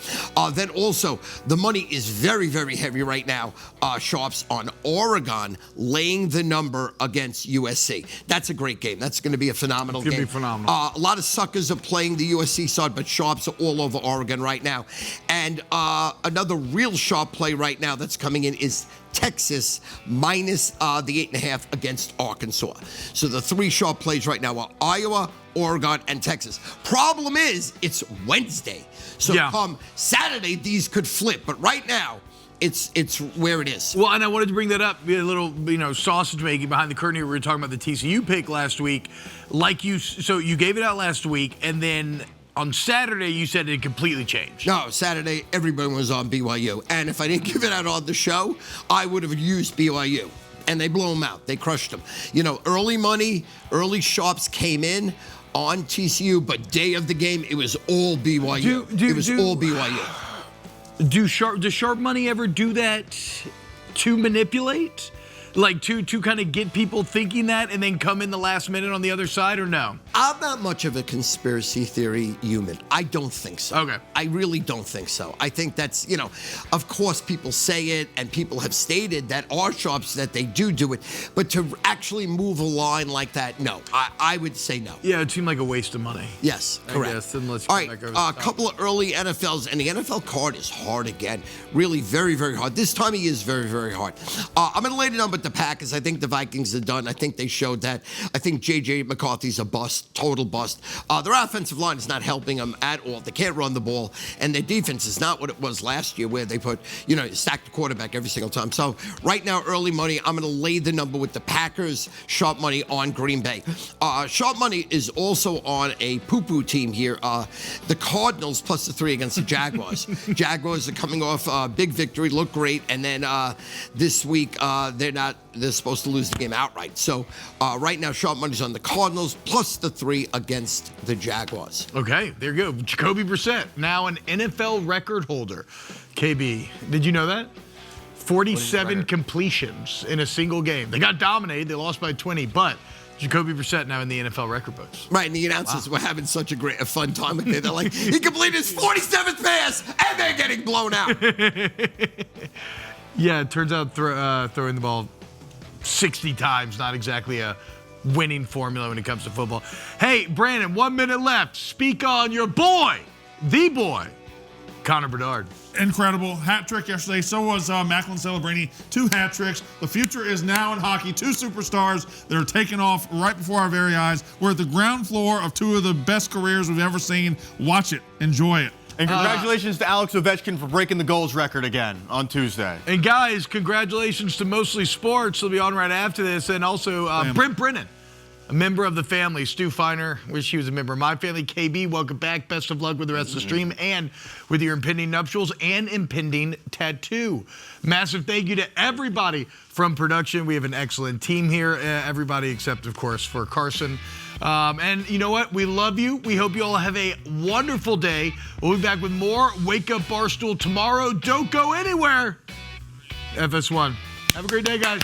Then also, the money is very, very heavy right now. Sharps on Oregon laying the number against USC. That's a great game. That's going to be a phenomenal game. It's going to be phenomenal. A lot of suckers are playing the USC side, but sharps are all over Oregon right now. And another real sharp play right now that's coming in is Texas minus the 8.5 against Arkansas. So the 3 sharp plays right now are Iowa, Oregon, and Texas. Problem is, it's Wednesday. So come Saturday, these could flip. But right now, it's where it is. Well, and I wanted to bring that up, a little, sausage making behind the curtain here. We were talking about the TCU pick last week. So you gave it out last week, and then on Saturday, you said it completely changed. No, Saturday, everybody was on BYU. And if I didn't give it out on the show, I would have used BYU. And they blew them out. They crushed them. Early money, early sharps came in on TCU, but day of the game, it was all BYU. It was all BYU. Does sharp money ever do that to manipulate? Like to kind of get people thinking that and then come in the last minute on the other side, or no? I'm not much of a conspiracy theory human. I don't think so. Okay. I really don't think so. I think that's, of course people say it and people have stated that are sharps that they do it, but to actually move a line like that, no. I would say no. Yeah, it seemed like a waste of money. Yes, correct. I guess. Then let's All right, a couple of early NFLs, and the NFL card is hard again. Really very, very hard. This time of year is very, very hard. I'm going to lay it on with the Packers. I think the Vikings are done. I think they showed that. I think J.J. McCarthy's a bust, total bust. Their offensive line is not helping them at all. They can't run the ball, and their defense is not what it was last year, where they put, stacked the quarterback every single time. So right now, early money, I'm going to lay the number with the Packers. Sharp money on Green Bay. Sharp money is also on a poo-poo team here. The Cardinals plus the 3 against the Jaguars. Jaguars are coming off a big victory, look great, and then this week they're supposed to lose the game outright. So right now, sharp money's on the Cardinals plus the 3 against the Jaguars. Okay, there you go. Jacoby Brissett, now an NFL record holder. KB, did you know that? 47 completions in a single game. They got dominated. They lost by 20, but Jacoby Brissett now in the NFL record books. Right, and the announcers were having such a fun time with it. They're like, he completed his 47th pass, and they're getting blown out. Yeah, it turns out throwing the ball 60 times, not exactly a winning formula when it comes to football. Hey, Brandon, 1 minute left. Speak on your boy, the boy, Connor Bedard. Incredible. Hat trick yesterday. So was Macklin Celebrini. 2 hat tricks. The future is now in hockey. 2 superstars that are taking off right before our very eyes. We're at the ground floor of 2 of the best careers we've ever seen. Watch it. Enjoy it. And congratulations to Alex Ovechkin for breaking the goals record again on Tuesday. And guys, congratulations to Mostly Sports. They'll be on right after this. And also Brent Brennan, a member of the family. Stu Feiner, wish he was a member of my family. KB, welcome back. Best of luck with the rest of the stream and with your impending nuptials and impending tattoo. Massive thank you to everybody from production. We have an excellent team here. Everybody except, of course, for Carson. And you know what? We love you. We hope you all have a wonderful day. We'll be back with more Wake Up Barstool tomorrow. Don't go anywhere. FS1. Have a great day, guys.